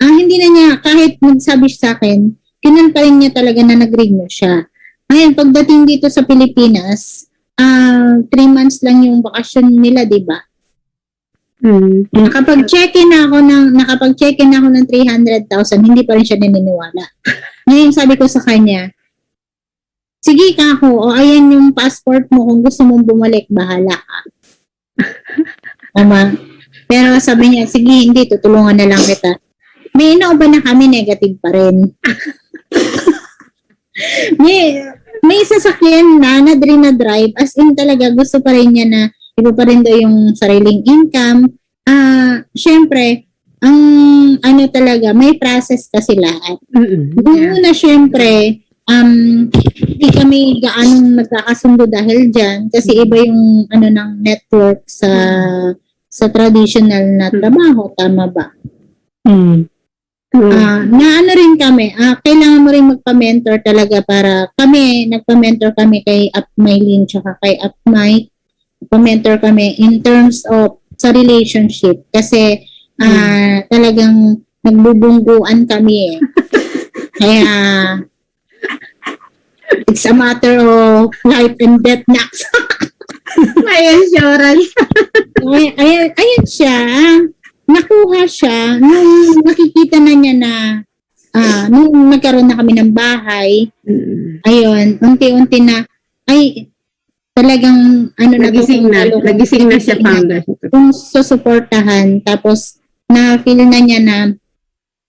hindi na niya, kahit magsabi siya sa akin, kinan pa rin niya talaga na nag-renew siya. Ngayon, pagdating dito sa Pilipinas, 3 months lang yung bakasyon nila, di ba? Nakapag-check-in ako ng 300,000, hindi pa rin siya naniniwala. Ngayon, sabi ko sa kanya, sige kako, ayan yung passport mo, kung gusto mong bumalik, bahala ka. Tama. Pero sabi niya, sige, hindi, tutulungan na lang kita. May inauba na kami, negative pa rin. may sasakyan na drive, as in talaga gusto pa rin niya na iba pa rin daw yung sariling income. Syempre, ang talaga, may process kasi lahat. Una, syempre, hindi kami gaanong nagkakasundo dahil dyan kasi iba yung ng network sa traditional na trabaho, tama ba? na ano rin kami, kailangan mo rin magpa-mentor talaga para kami, nagpa-mentor kami kay Up Mylene tsaka kay Up Mike. Pa-mentor kami in terms of sa relationship kasi talagang nagbubungguan kami eh. Kaya it's a matter of life and death na. May insurance. Ayan siya. Nakuha siya nung nakikita na niya na nung nagkaroon na kami ng bahay. Ayun, unti-unti na ay talagang Nagising na siya, founder. Kung susuportahan tapos na feel na niya na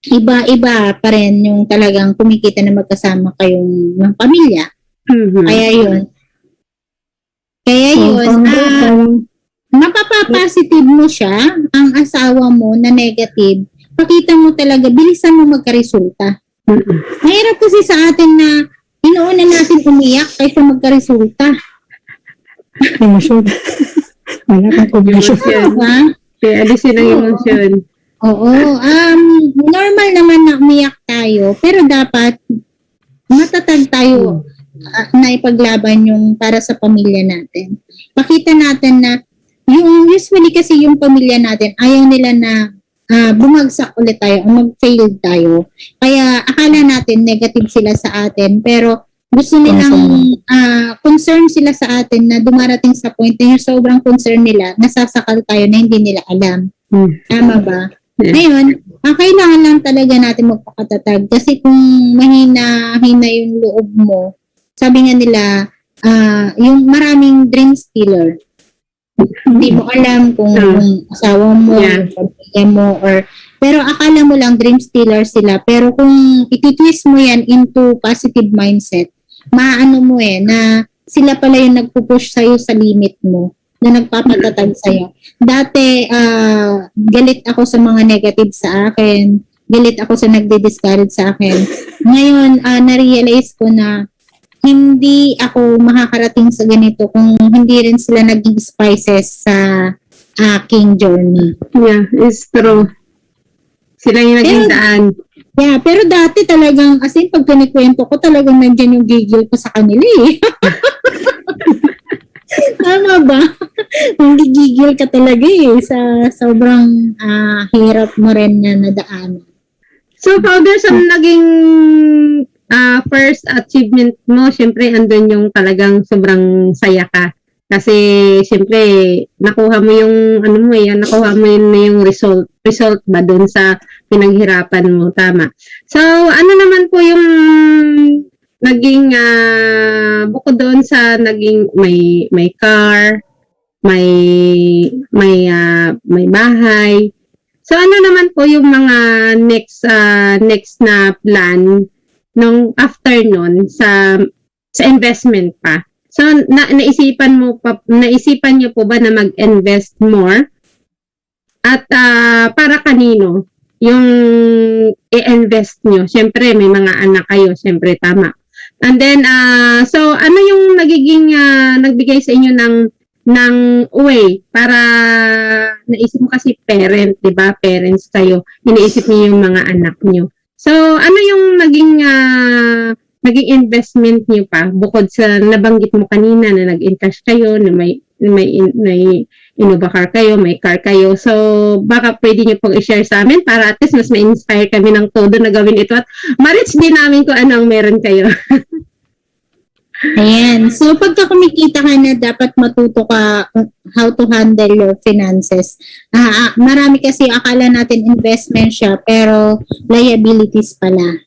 iba-iba pa rin yung talagang kumikita na magkasama kayong ng pamilya. Kaya yun. Mapapapositive mo siya, ang asawa mo na negative, pakita mo talaga, bilisan mo magkaresulta. Mahirap kasi sa atin na inuuna natin umiyak kaysa magkaresulta. Emotion. Wala kang emotion. Kaya alisin ang emosyon. Oo. Normal naman na umiyak tayo, pero dapat matatag tayo na ipaglaban yung para sa pamilya natin. Pakita natin na yung usually kasi yung pamilya natin ayaw nila na bumagsak ulit tayo o mag-fail tayo. Kaya akala natin negative sila sa atin pero gusto nilang concern sila sa atin na dumarating sa point na yung sobrang concern nila nasasakal tayo na hindi nila alam. Tama ba? Ngayon, kailangan lang talaga natin magpakatatag kasi kung mahina yung loob mo, sabi nga nila, yung maraming dream stealer. Hindi mo alam kung asawa mo, yung pamilya mo, pero akala mo lang dream stealer sila. Pero kung ititwist mo yan into positive mindset, maano mo na sila pala yung nagpupush sa'yo sa limit mo, na nagpapatatag sa'yo. Dati, galit ako sa mga negative sa akin, galit ako sa nagdi-discourage sa akin. Ngayon, na-realize ko na hindi ako makakarating sa ganito kung hindi rin sila naging spices sa aking journey. Yeah, it's true. Sila yung naging daan. Yeah, pero dati talagang, as in, pag kinikwento ko, talagang nandiyan yung gigil ko sa kanila eh. Tama ba? Hindi gigil ka talaga eh sa sobrang hirap mo rin na nadaanan. So, founder, sa naging first achievement mo, syempre, andun yung talagang sobrang saya ka. Kasi, syempre, nakuha mo yung, nakuha mo yung result ba dun sa pinaghirapan mo, tama. So, ano naman po yung naging, bukod doon sa naging, may car, may bahay. So, ano naman po yung mga next na plan nung after nun sa investment pa? So, naisipan niyo po ba na mag-invest more? At para kanino yung i-invest nyo? Siyempre, may mga anak kayo. Siyempre, tama. And then, so, ano yung nagbigay sa inyo ng way para naisip mo kasi parent, di ba? Parents kayo. Iniisip niyo yung mga anak nyo. So, ano yung naging investment niyo pa bukod sa nabanggit mo kanina na nag-encash kayo, na may Innova car kayo, may car kayo. So, baka pwede niyo pong i-share sa amin para at least mas ma-inspire kami ng todo na gawin ito at ma-reach din namin kung anong meron kayo. Ayan. So, pagka kumikita ka na, dapat matuto ka how to handle your finances. Marami kasi akala natin investment siya, pero liabilities pala.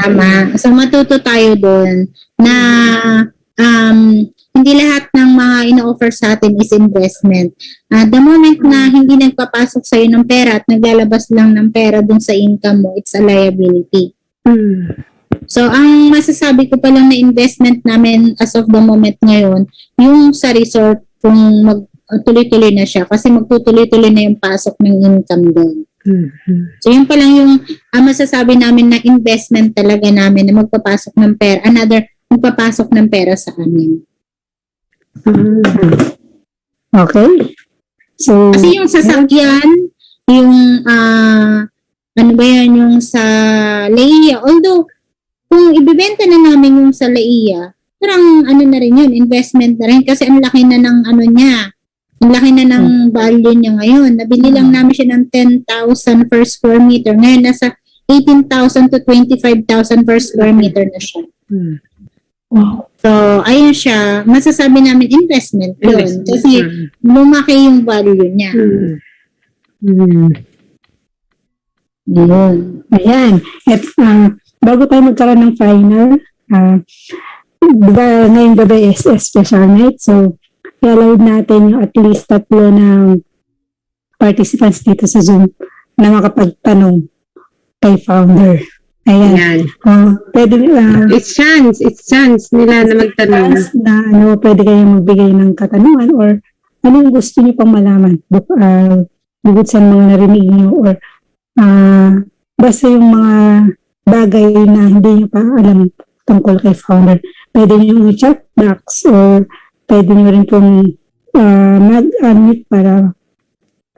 Tama. So, matuto tayo doon na hindi lahat ng mga ina-offer sa atin is investment. The moment na hindi nagpapasok sa'yo ng pera at naglalabas lang ng pera dun sa income mo, it's a liability. So, ang masasabi ko pa lang na investment namin as of the moment ngayon, yung sa resort, kung magtuloy-tuloy na siya, kasi magtutuloy-tuloy na yung pasok ng income doon. So, yun pa lang yung masasabi namin na investment talaga namin na magpapasok ng pera, magpapasok ng pera sa amin. Okay. So, kasi yung sasakyan, yung ano ba yan, yung sa Laia. Although, kung ibibenta na namin yung sa Laia, parang ano na rin yun, investment na rin kasi ang laki na ng ano niya. Ang laki na ng value niya ngayon. Nabili lang namin siya ng 10,000 per square meter. Ngayon, nasa 18,000 to 25,000 per square meter na siya. Wow. So, ayun siya. Masasabi namin investment yun. Kasi lumaki yung value niya. Yun. Ayan. At bago tayo magkaroon ng final, diba ngayong gabi is a special night, so i-allowed natin yung at least 3 ng participants dito sa Zoom na makapagtanong kay founder. Ayan. Yan. Pwede, It's chance nila na magtanong. na pwede kayong magbigay ng katanungan or anong gusto niyo pang malaman bukod sa mga narinig niyo or basta yung mga bagay na hindi niyo pa alam tungkol kay founder. Pwede niyo i-chat box or pwede niyo rin pong mag-unmute para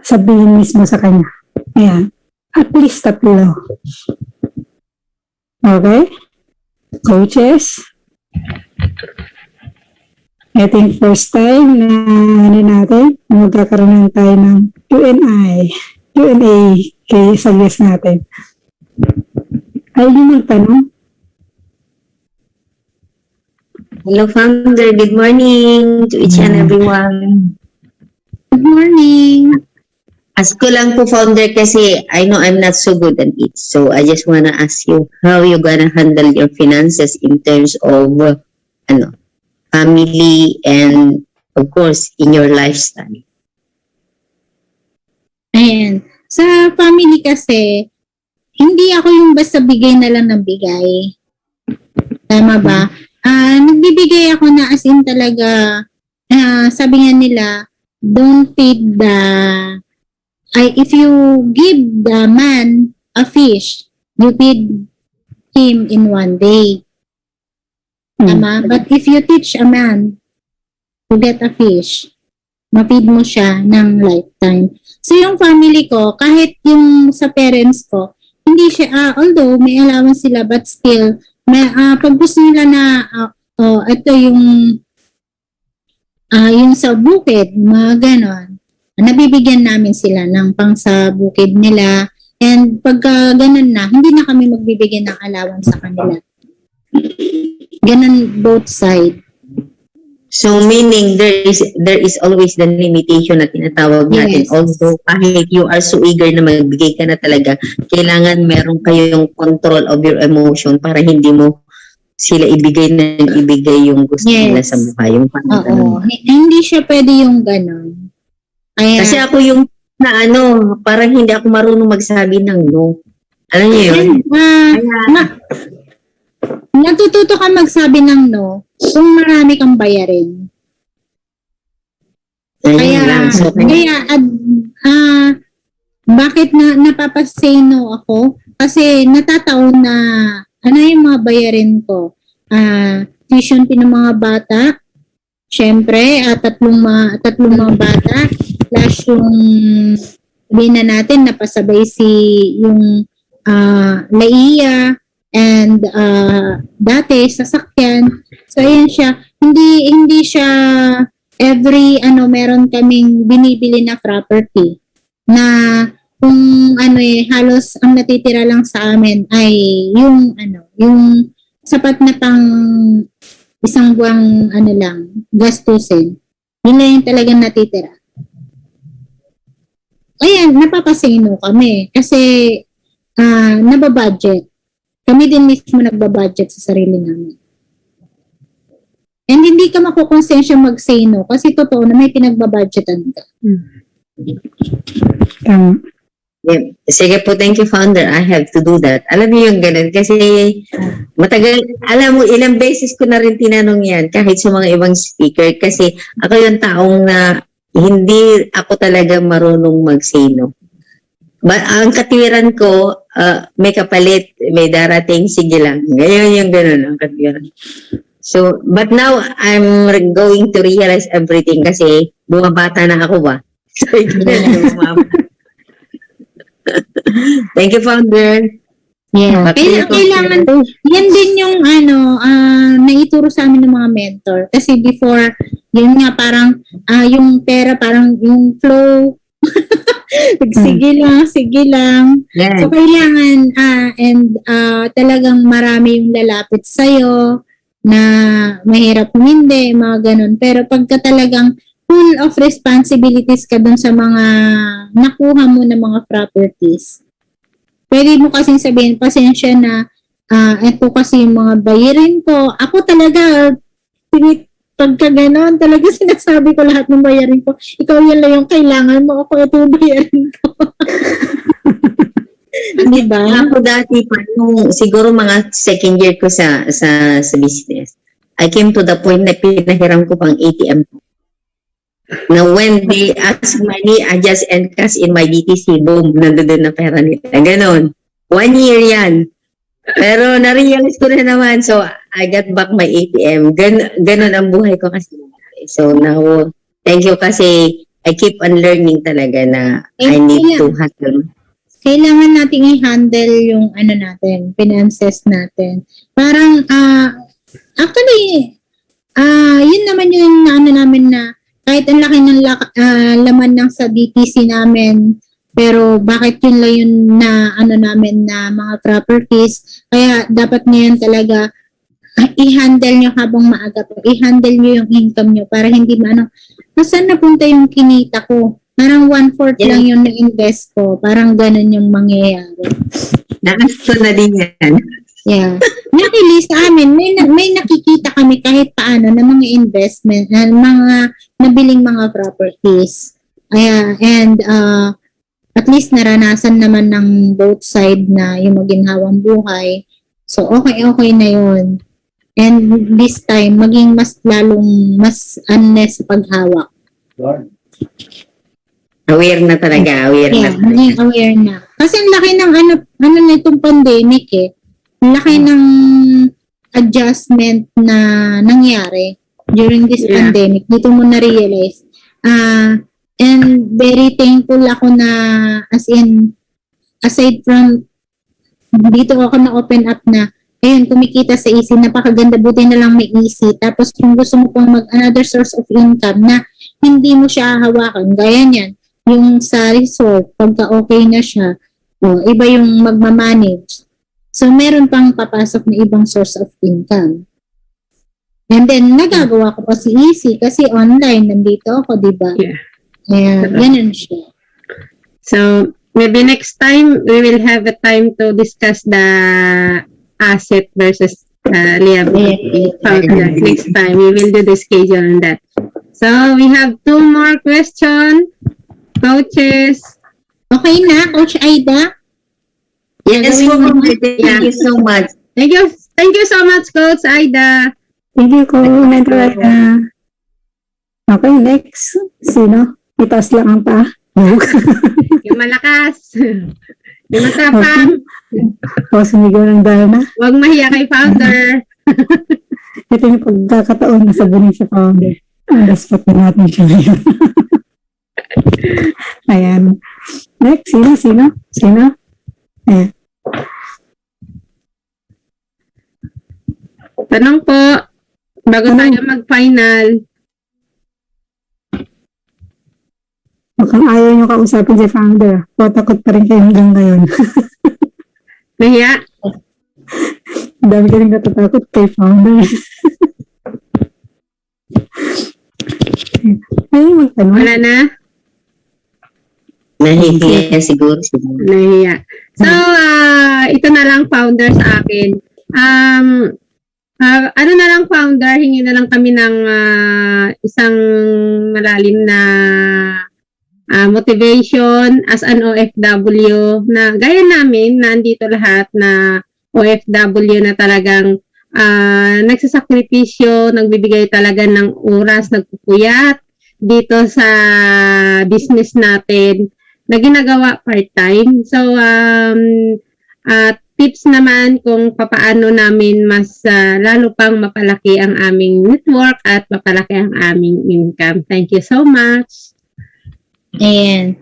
sabihin mismo sa kanya. Ayan. At least 3. Okay? Coaches? I think first time na magkakaroon tayo ng Q&A kay sa guest natin. Ay, yung magtanong? Hello, founder. Good morning to each and everyone. Good morning. Ask ko lang po, founder, kasi I know I'm not so good at it. So I just wanna ask you how you gonna handle your finances in terms of family and of course in your lifestyle. Ayan. Sa family kasi, hindi ako yung basta bigay na lang ng bigay. Tama ba? Nagbibigay ako na as in talaga, sabi nga nila, don't feed if you give the man a fish, you feed him in one day. Tama? But if you teach a man to get a fish, ma-feed mo siya ng lifetime. So yung family ko, kahit yung sa parents ko, hindi siya, although may allowance sila, but still, pag gusto nila na, ito yung sa bukid, mga ganon, nabibigyan namin sila ng pang sa bukid nila. And pag ganon na, hindi na kami magbibigyan ng allowance sa kanila. Ganon both side. So meaning there is always the limitation na tinatawag natin. Yes. Although kahit you are so eager na magbigay ka na talaga, kailangan meron kayong control of your emotion para hindi mo sila ibigay yung gusto nila sa buhay. Yung Oo. Hindi siya pwede yung ganon. Kasi ako yung parang hindi ako marunong magsabi ng no. Alam niyo yun? Natututo ka magsabi ng no kung marami kang bayarin. Bakit napapasay no ako? Kasi natataon na yung mga bayarin ko. Tuition fee ng mga bata. Siyempre, tatlong mga bata. Plus yung sabihin na natin napasabay yung Laia and dati sasakyan. So ayun siya. Hindi siya every meron kaming binibili na property na kung halos ang natitira lang sa amin ay yung sapat na pang isang buwang gastusin. Yun na yung talagang natitira. Ayan, napapasino kami kasi nababudget. Kami din mismo nagbabudget sa sarili namin. And hindi ka makukonsensya mag-say no kasi totoo na may pinagbabudgetan ka. Yeah. Sige po, thank you, founder. I have to do that. Alam niyo yung ganun kasi matagal, alam mo, ilang beses ko na rin tinanong yan kahit sa mga ibang speaker kasi ako yung taong na hindi ako talaga marunong mag-say no. Ang katiwiran ko, may kapalit, may darating, sige lang. Ngayon yung ganun ang katiwiran. So, but now, I'm going to realize everything kasi bumabata na ako ba? So, ito na bumabata. Thank you, founder. Yeah. Kailangan, yan din yung naituro sa amin ng mga mentor. Kasi before, yun nga parang, yung pera, parang yung flow, sige lang. Yes. So, kailangan, talagang marami yung lalapit sa'yo, na mahirap humindi, mga ganun. Pero pagka talagang full of responsibilities ka dun sa mga nakuha mo na mga properties, pwede mo kasing sabihin, pasensya na, eto kasi yung mga bayarin ko. Ako talaga, pagka gano'n, talaga sinasabi ko lahat ng bayarin ko. Ikaw yan lang yung kailangan mo. Ako ito yung bayarin ko. Diba? Ako dati pa, siguro mga second year ko sa business, I came to the point na pinahiram ko pang ATM. Now, when they ask money, I just encash in my BTC, boom, nandoon na pera nila. Ganon. 1 year yan. Pero na-realize ko na naman, so I got back my ATM. Ganon ang buhay ko kasi. So now, thank you kasi I keep on learning talaga na I need to handle. Kailangan nating i-handle yung finances natin. Parang, actually, yun naman yung namin na kahit ang laki ng laman ng sa BTC namin, pero bakit yun lang yun na namin na mga properties, kaya dapat ngayon talaga i-handle nyo habang maaga pa. I-handle nyo yung income nyo para hindi saan napunta yung kinita ko? Parang 1/4 lang yung na-invest ko. Parang ganun yung mangyayari. Nakasto na din yan. Yeah. Luckily sa amin, may nakikita kami kahit paano na mga investment, na mga nabiling mga properties. And at least naranasan naman ng both side na yung maginhawang buhay. So okay na yun. And this time, maging mas honest sa paghawak. Aware na talaga, aware na. Maging aware na. Kasi ang laki ng na itong pandemic ang laki ng adjustment na nangyari during this pandemic. Dito mo na-realize. And very thankful ako na, as in, aside from, dito ako na-open up na, ayun, kumikita sa Easy, napakaganda, buti na lang may Easy. Tapos kung gusto mo pang another source of income na hindi mo siya hahawakan, gaya niyan, yung sa resort, pagka okay na siya, iba yung magmamanage. So, meron pang papasok na ibang source of income. And then, nagagawa ko pa si Easy kasi online, nandito ako, di ba? Yeah. Ganun siya. So, maybe next time, we will have a time to discuss the asset versus liability. Next time, we will do the schedule on that. So, we have 2 more questions. Coaches. Okay na, Coach Aida? Yes, po, thank you so much. Thank you so much, Coach Aida. Thank you, Mentor Aida. Okay, next. Sino? Itaas lang ang paa. Yung malakas. Yung matapang. O, sumigaw ng Darna. Huwag mahiya kay founder. Ito yung pagkakataon na sabunin sa founder. Spot na natin siya ngayon. Ayan. Next, sino? Ayan. Tanong po, bago tayo mag-final. Mukhang ayaw nyo kausapin si founder. O, takot pa rin kayo hanggang ngayon. Mahiya? Dami ka rin natatakot kay founder. Ay, magtanong. Wala na? Nahihiya siguro. Nahiya. So, ito na lang, founder, sa akin. Ano na lang, founder, hingi na lang kami ng isang malalim na motivation as an OFW na gaya namin, na andito lahat na OFW na talagang nagsasakripisyo, nagbibigay talaga ng oras, nagpupuyat dito sa business natin na ginagawa part-time. So, tips naman kung papaano namin mas lalo pang mapalaki ang aming network at mapalaki ang aming income. Thank you so much. Ayan.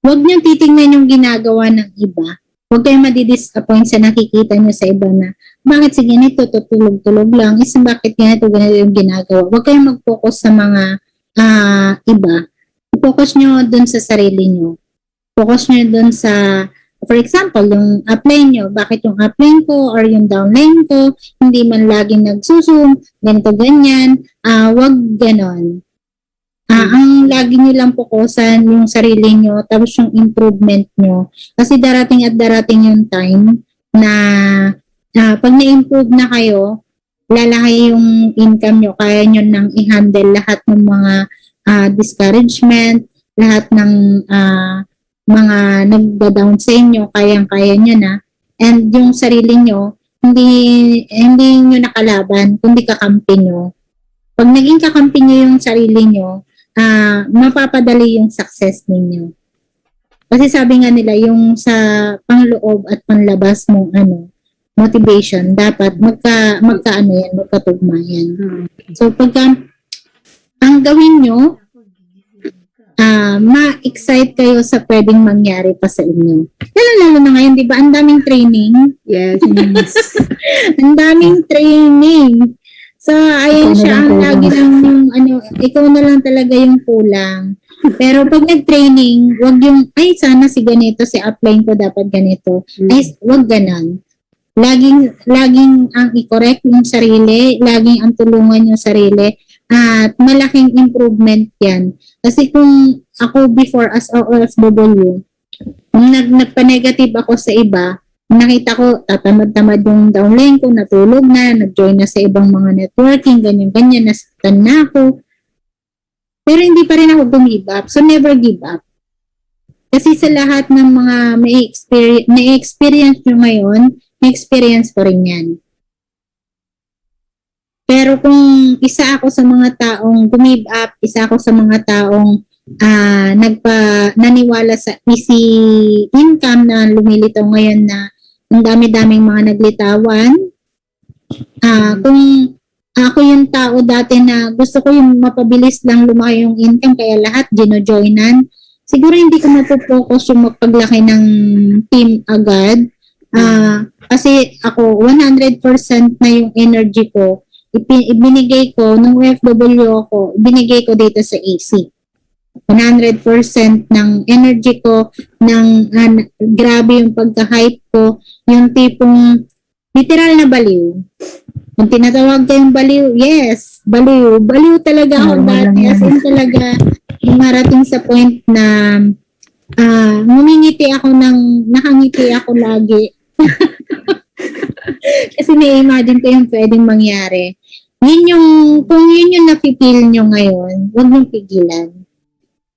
Huwag niyo titingnan yung ginagawa ng iba. Huwag kayong madidisappoint sa nakikita niyo sa iba na, bakit si ganito, tutulog-tulog lang, bakit ganito yung ginagawa. Huwag kayong mag-focus sa mga iba. Focus niyo dun sa sarili niyo. Focus niyo dun sa, for example, yung upline nyo, bakit yung upline ko or yung downline ko, hindi man laging nagsusum, ganito, ganyan, wag ganon. Ang lagi nyo lang fokusan yung sarili nyo, tapos yung improvement nyo. Kasi darating at darating yung time na pag na-improve na kayo, lalaki yung income nyo, kaya nyo nang i-handle lahat ng mga discouragement, lahat ng mga nagda-down sa inyo, kayang-kaya nyo na. And yung sarili nyo, hindi nyo nakalaban, kundi kakampi nyo. Pag naging kakampi nyo yung sarili nyo, mapapadali yung success ninyo. Kasi sabi nga nila, yung sa pangloob at panlabas mong motivation, dapat magkatugma yan. So pagka ang gawin nyo, ma-excite kayo sa pwedeng mangyari pa sa inyo. Lalo na ngayon, di ba? Ang daming training. Yes. Ang daming training. So, ayun siya, ang lagi lang yung, ikaw na lang talaga yung kulang. Pero pag nag-training, wag yung, sana si ganito, si upline ko dapat ganito. Wag ganon. Laging ang i-correct yung sarili, laging ang tulungan yung sarili, at malaking improvement yan. Kasi kung ako before as OFW, kung nagpa-negative ako sa iba, nakita ko, tatamad-tamad yung downline ko, natulog na, nag-join na sa ibang mga networking, ganyan-ganyan, nasaktan na ako. Pero hindi pa rin ako give up. So, never give up. Kasi sa lahat ng mga may experience nyo ngayon, may experience ko rin yan. Pero kung isa ako sa mga taong give up, isa ako sa mga taong naniwala sa easy income na lumilitaw ngayon na ang dami-daming mga naglitawan. Kung ako yung tao dati na gusto ko yung mapabilis lang lumaki yung income kaya lahat gino-joinan, siguro hindi ko mapopokus yung magpaglaki ng team agad. Kasi ako 100% na yung energy ko ibinigay ko nung OFW ako, ibinigay ko dito sa AC. 100% ng energy ko, grabe yung pagka-hype ko, yung tipong literal na baliw. Kung tinatawag kayong baliw, yes, baliw. Baliw talaga ako dati. As in talaga, marating sa point na nakangiti ako lagi. Kasi na-imagine ko yung pwedeng mangyari. Kung yun yung napipil nyo ngayon, huwag nyo pigilan.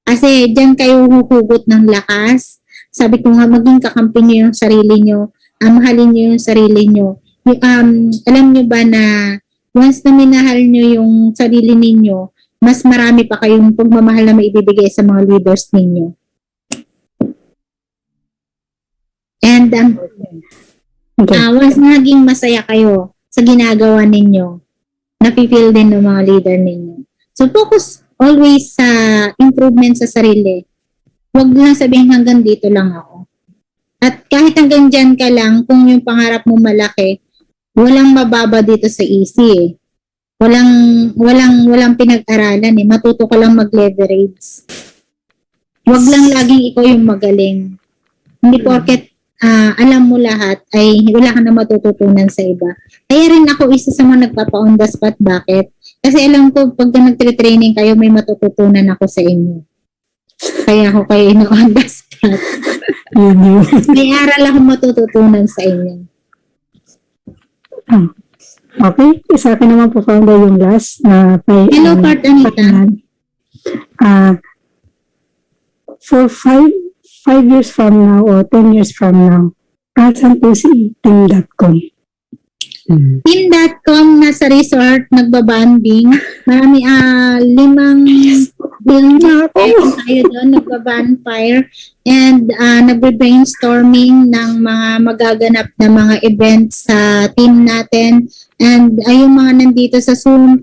Kasi dyan kayo huhugot ng lakas. Sabi ko nga, maging kakampi nyo yung sarili nyo. Mahalin nyo yung sarili nyo. Alam nyo ba na once na minahal nyo yung sarili ninyo, mas marami pa kayong pagmamahal na maibibigay sa mga leaders ninyo. And once naging masaya kayo sa ginagawa ninyo, napipil din ng mga leader ninyo. So focus always sa improvement sa sarili. Huwag lang sabihin hanggang dito lang ako. At kahit hanggang dyan ka lang, kung yung pangarap mo malaki, walang mababa dito sa easy eh. Walang pinag-aralan eh. Matuto ka lang mag-leverage. Huwag lang laging ikaw yung magaling. Hindi porket alam mo lahat ay wala ka na matututunan sa iba. Kaya rin ako isa sa mga nagpapa-on the spot. Bakit? Kasi alam ko pagka nagtre-training kayo may matututunan ako sa inyo. Kaya ako kayo ino-on the spot. May aral akong matututunan sa inyo. Okay. Sa akin naman po founder yung last na Hello, Part Anita. For 5 years from now or 10 years from now, asan po si Team.com? Team.com nasa resort, nagbabanding. Marami, 5 building tayo doon, nagbabonfire. And nagbe-brainstorming ng mga magaganap na mga events sa team natin. And yung mga nandito sa Zoom,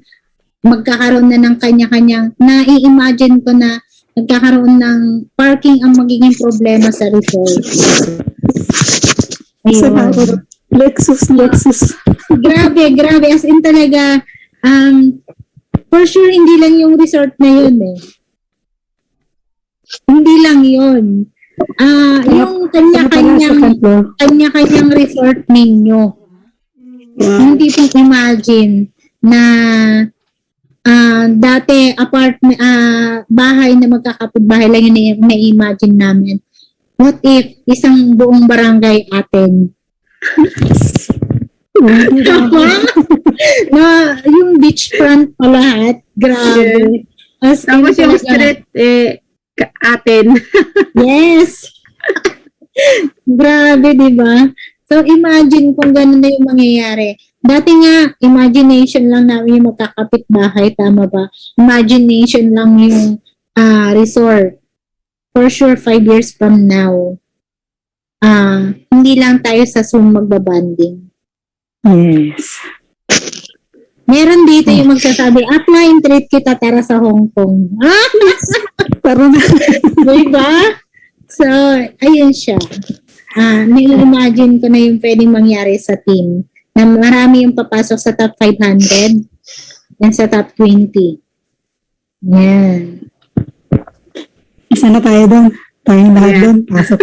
magkakaroon na ng kanya-kanyang, nai-imagine ko na nagkakaroon ng parking ang magiging problema sa resort. Sana Ayun. ako. Lexus. Grabe. As in talaga, for sure, hindi lang yung resort na yun eh. Hindi lang yun. Yung kanya-kanyang resort ninyo. Hindi po imagine na dati bahay na magkakapit-bahay lang yun na-imagine namin. What if isang buong barangay atin? Na yung beachfront pa lahat. Grabe. As in Tapos yung talaga- street, atin. Yes. Grabe, di ba? So, imagine kung gano'n na yung mangyayari. Dati nga, imagination lang namin yung magkakapit bahay, tama ba? Imagination lang yung resort. For sure, 5 years from now, hindi lang tayo sa Zoom magbabanding. Yes. Meron dito yung magsasabi, apply and treat kita tara sa Hong Kong. Pero Diba? So, ayun siya. Nai-imagine ko na yung pwedeng mangyari sa team. Na marami yung papasok sa top 500 and sa top 20. Yan. isa na tayo doon. Tayong lahat Yeah. doon. Pasok.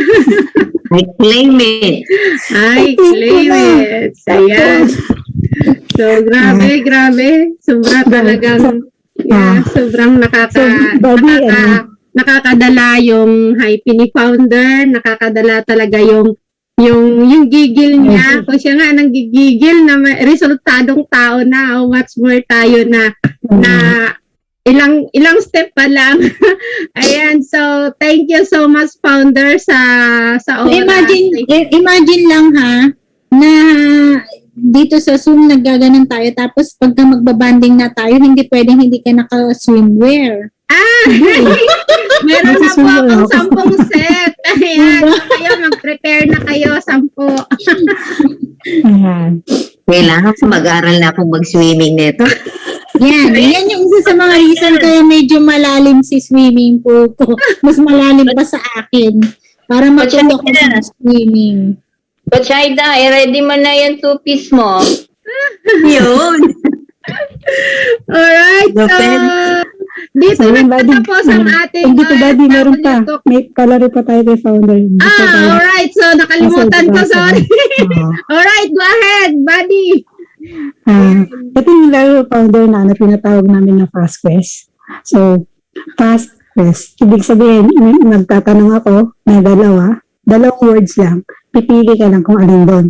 I claim it. Ay, claim it. Ayan. So, grabe. Sobra talagang, sobrang So, Bobby, nakakadala yung hype ni founder, nakakadala talaga yung gigil niya. Kung siya nga nang gigigil na resultadong tao na, how much more tayo na ilang step pa lang. Ayan, so thank you so much founder sa oras. Imagine lang ha, na dito sa Zoom naggaganon tayo tapos pagka magbabanding na tayo, hindi pwedeng hindi ka naka-swimwear. Meron na po akong 10 set. Ayan, kayo mag-prepare na kayo 10. Ayan. Kailangan ko mag-aral na akong mag-swimming nito. Yan yung isa sa mga reason kaya medyo malalim si swimming pool ko. Mas malalim pa sa akin. Para matuto ko sa swimming. Pochayda, i-ready mo na yung two-piece mo. Yun. Alright, so dito So, yun, buddy. nagtatapos ang ating Dito, buddy, meron pa. Talk. May palaro pa tayo kay founder. Alright, so nakalimutan ko, sorry. Alright, go ahead, buddy. Ito yung laro founder na pinatawag namin na fast quest. So, fast quest. Ibig sabihin, nagtatanong ako na dalawang words lang. Pipili ka lang kung alin doon.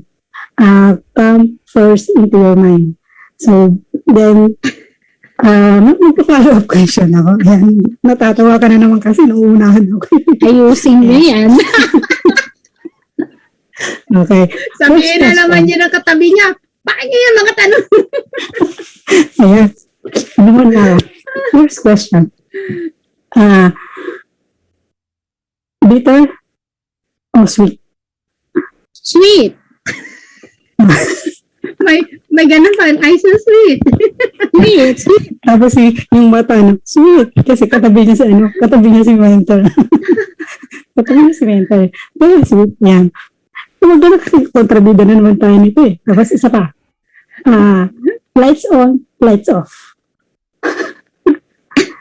Come first into your mind. So, then, magpa-follow up question ako. Ayan, natatawa ka na naman kasi nauunahan ako. Ayusin mo yan. Okay. Sabihin na First naman question. niya ng katabi niya, bakit niya yung mga tanong? Ayan. Ano mo na? First question. Bitter o sweet? Sweet. May ganun pa, ay so sweet. Sweet. Tapos yung mata, sweet. Kasi katabi niya si Mentor. Katabi niya si Mentor. Pero sweet, yan. Maganda kasi kontrabida na naman tayo nito eh. Tapos isa pa. Lights on, lights off.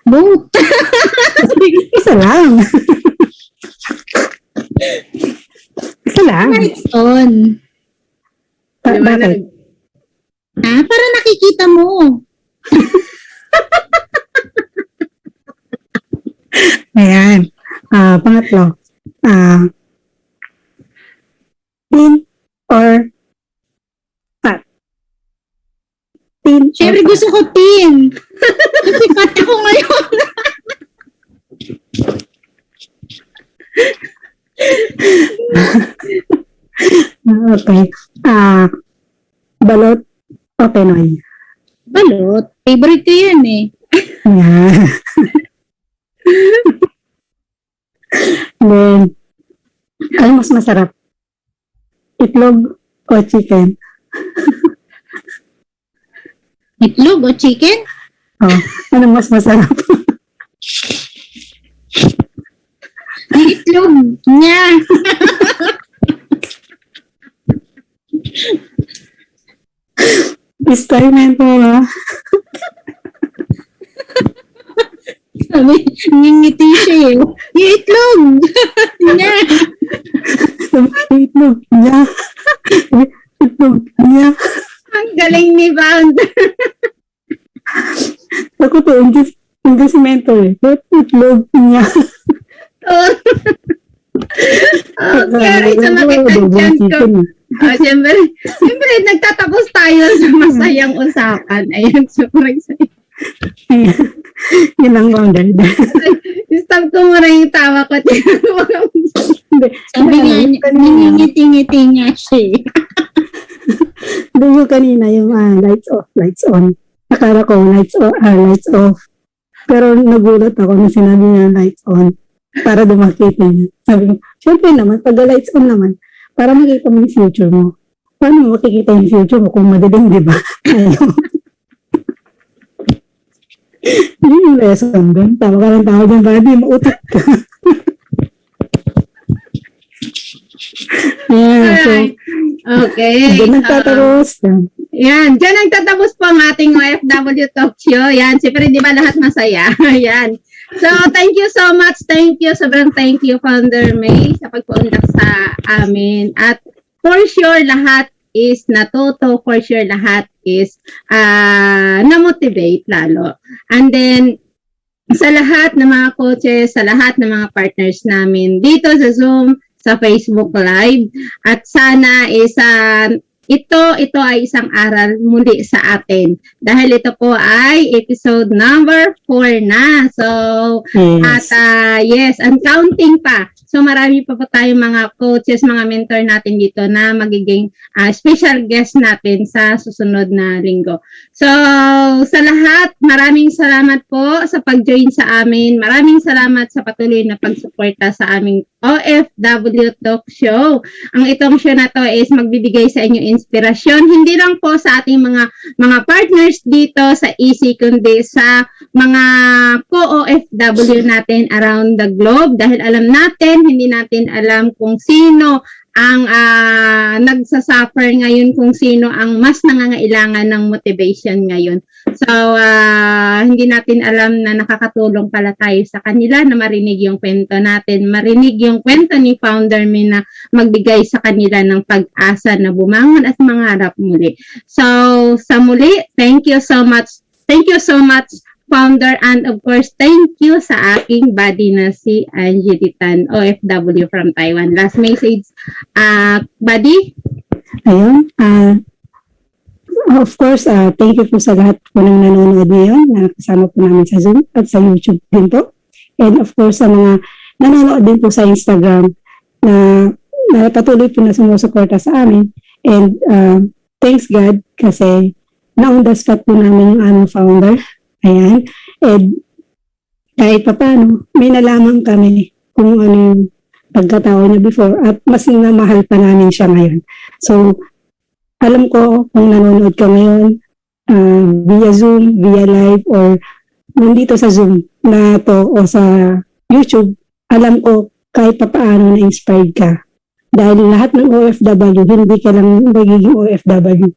Both. Isa lang. Isa lang. Lights on. Bakit? Para nakikita mo. Ayan. Pangatlo. Thin or fat? Thin or Siyempre fat? gusto ko tin. Kasi fat ako ngayon. Okay. Balot o Pinoy? Balot. Favorite ko yan eh. Ayan. Then, ano mas masarap? Itlog o chicken? Itlog o chicken? Oh, ano mas masarap? itlog niya. Experiment mo ha. Sabi, ngingiti siya eh. Yung itlog niya. Itlog niya. Itlog niya. Ang galing ni Founder. Ako to, inducemento eh. Itlog niya. Okay, sa makikagyan ko. Siyempre, nagtatapos tayo sa masayang usapan. Ayan, super excited. Yun lang Founder. Stop ko muna yung tawa ko. Sabi nga, ngingiti-ngiti nga siya eh. Doon yung kanina yung lights off, lights on. Akala ko lights off. Pero nagulat ako nung sinabi niya lights on para dumakita niya. Sabi ko, syempre naman, pag lights on naman, para makita mo yung future mo. Paano mo makikita yung future mo kung madilim, di ba? Ayun. Yun yung lesson doon. Tawa ka ng tao dyan, para di mautot ka. Yeah, so, okay. doon nagtatapos. Yan, dyan nagtatapos po ang ating OFW Talk Show. Yan, siyempre di ba lahat masaya? Yan. So, thank you so much. Thank you. Sobrang thank you, Founder May, sa pagpuundak sa amin. At for sure, lahat is natuto. For sure, lahat is na-motivate lalo. And then, sa lahat ng mga coaches, sa lahat ng mga partners namin dito sa Zoom, sa Facebook Live. At sana is ito ay isang aral muli sa atin. Dahil ito po ay episode number 4 na. So, Yes. at yes, and counting pa. So, marami pa po tayong mga coaches, mga mentor natin dito na magiging special guest natin sa susunod na linggo. So, sa lahat, maraming salamat po sa pag-join sa amin. Maraming salamat sa patuloy na pagsuporta sa aming OFW Talk Show. Ang itong show na to is magbibigay sa inyo inspirasyon, hindi lang po sa ating mga partners dito sa EC, kundi sa mga co-OFW natin around the globe. Dahil alam natin, hindi natin alam kung sino ang nagsasuffer ngayon, kung sino ang mas nangangailangan ng motivation ngayon. So, hindi natin alam na nakakatulong pala tayo sa kanila na marinig yung kwento natin, marinig yung kwento ni Founder May na magbigay sa kanila ng pag-asa na bumangon at mangarap muli. So, sa muli, thank you so much. Thank you so much, Founder, and of course, thank you sa aking buddy na si Angie Tan, OFW from Taiwan. Last message, buddy? Ayun. Of course, thank you po sa lahat po ng nanonood ngayon na kasama po namin sa Zoom at sa YouTube din po. And of course, sa mga nanonood din po sa Instagram na patuloy po na sumusuporta sa amin. And thanks God kasi na-on the spot po namin yung aming founder. Ayan. And kahit pa paano, may nalaman kami kung ano yung pagkatao niya before at mas namahal pa namin siya ngayon. So, alam ko kung nanonood ka ngayon via Zoom, via live, or nandito sa Zoom na to o sa YouTube, alam ko kahit pa paano na-inspired ka. Dahil lahat ng OFW, hindi ka lang magiging OFW.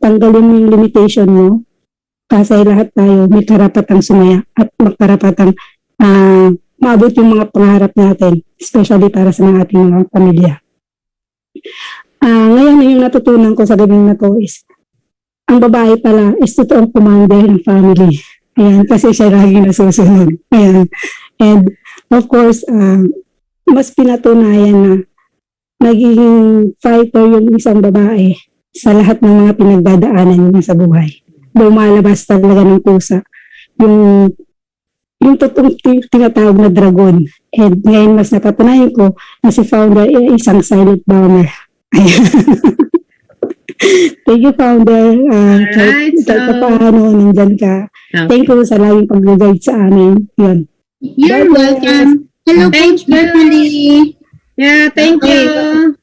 Tanggalin mo yung limitation mo kasi lahat tayo may karapatang sumaya at magkarapatang maabot yung mga pangarap natin, especially para sa mga ating mga pamilya. Ngayon yung natutunan ko sa gabing na to is ang babae pala is totoong commander ng family. Ayan, kasi siya lagi nasusunod. Ayan. And of course, mas pinatunayan na naging fighter yung isang babae sa lahat ng mga pinagdadaanan niya sa buhay. Lumalabas talaga ng kusa. Yung totoong tinatawag na dragon. And ngayon mas napatunayan ko na si Founder ay isang silent bomber. Ayan. Thank you, Founder. Alright, kahit paano, nandyan ka. Thank you sa laging pag-guide sa amin. Yun. You're Bye, welcome. Hello, Thank Coach Beverly. Yeah, thank Okay. you.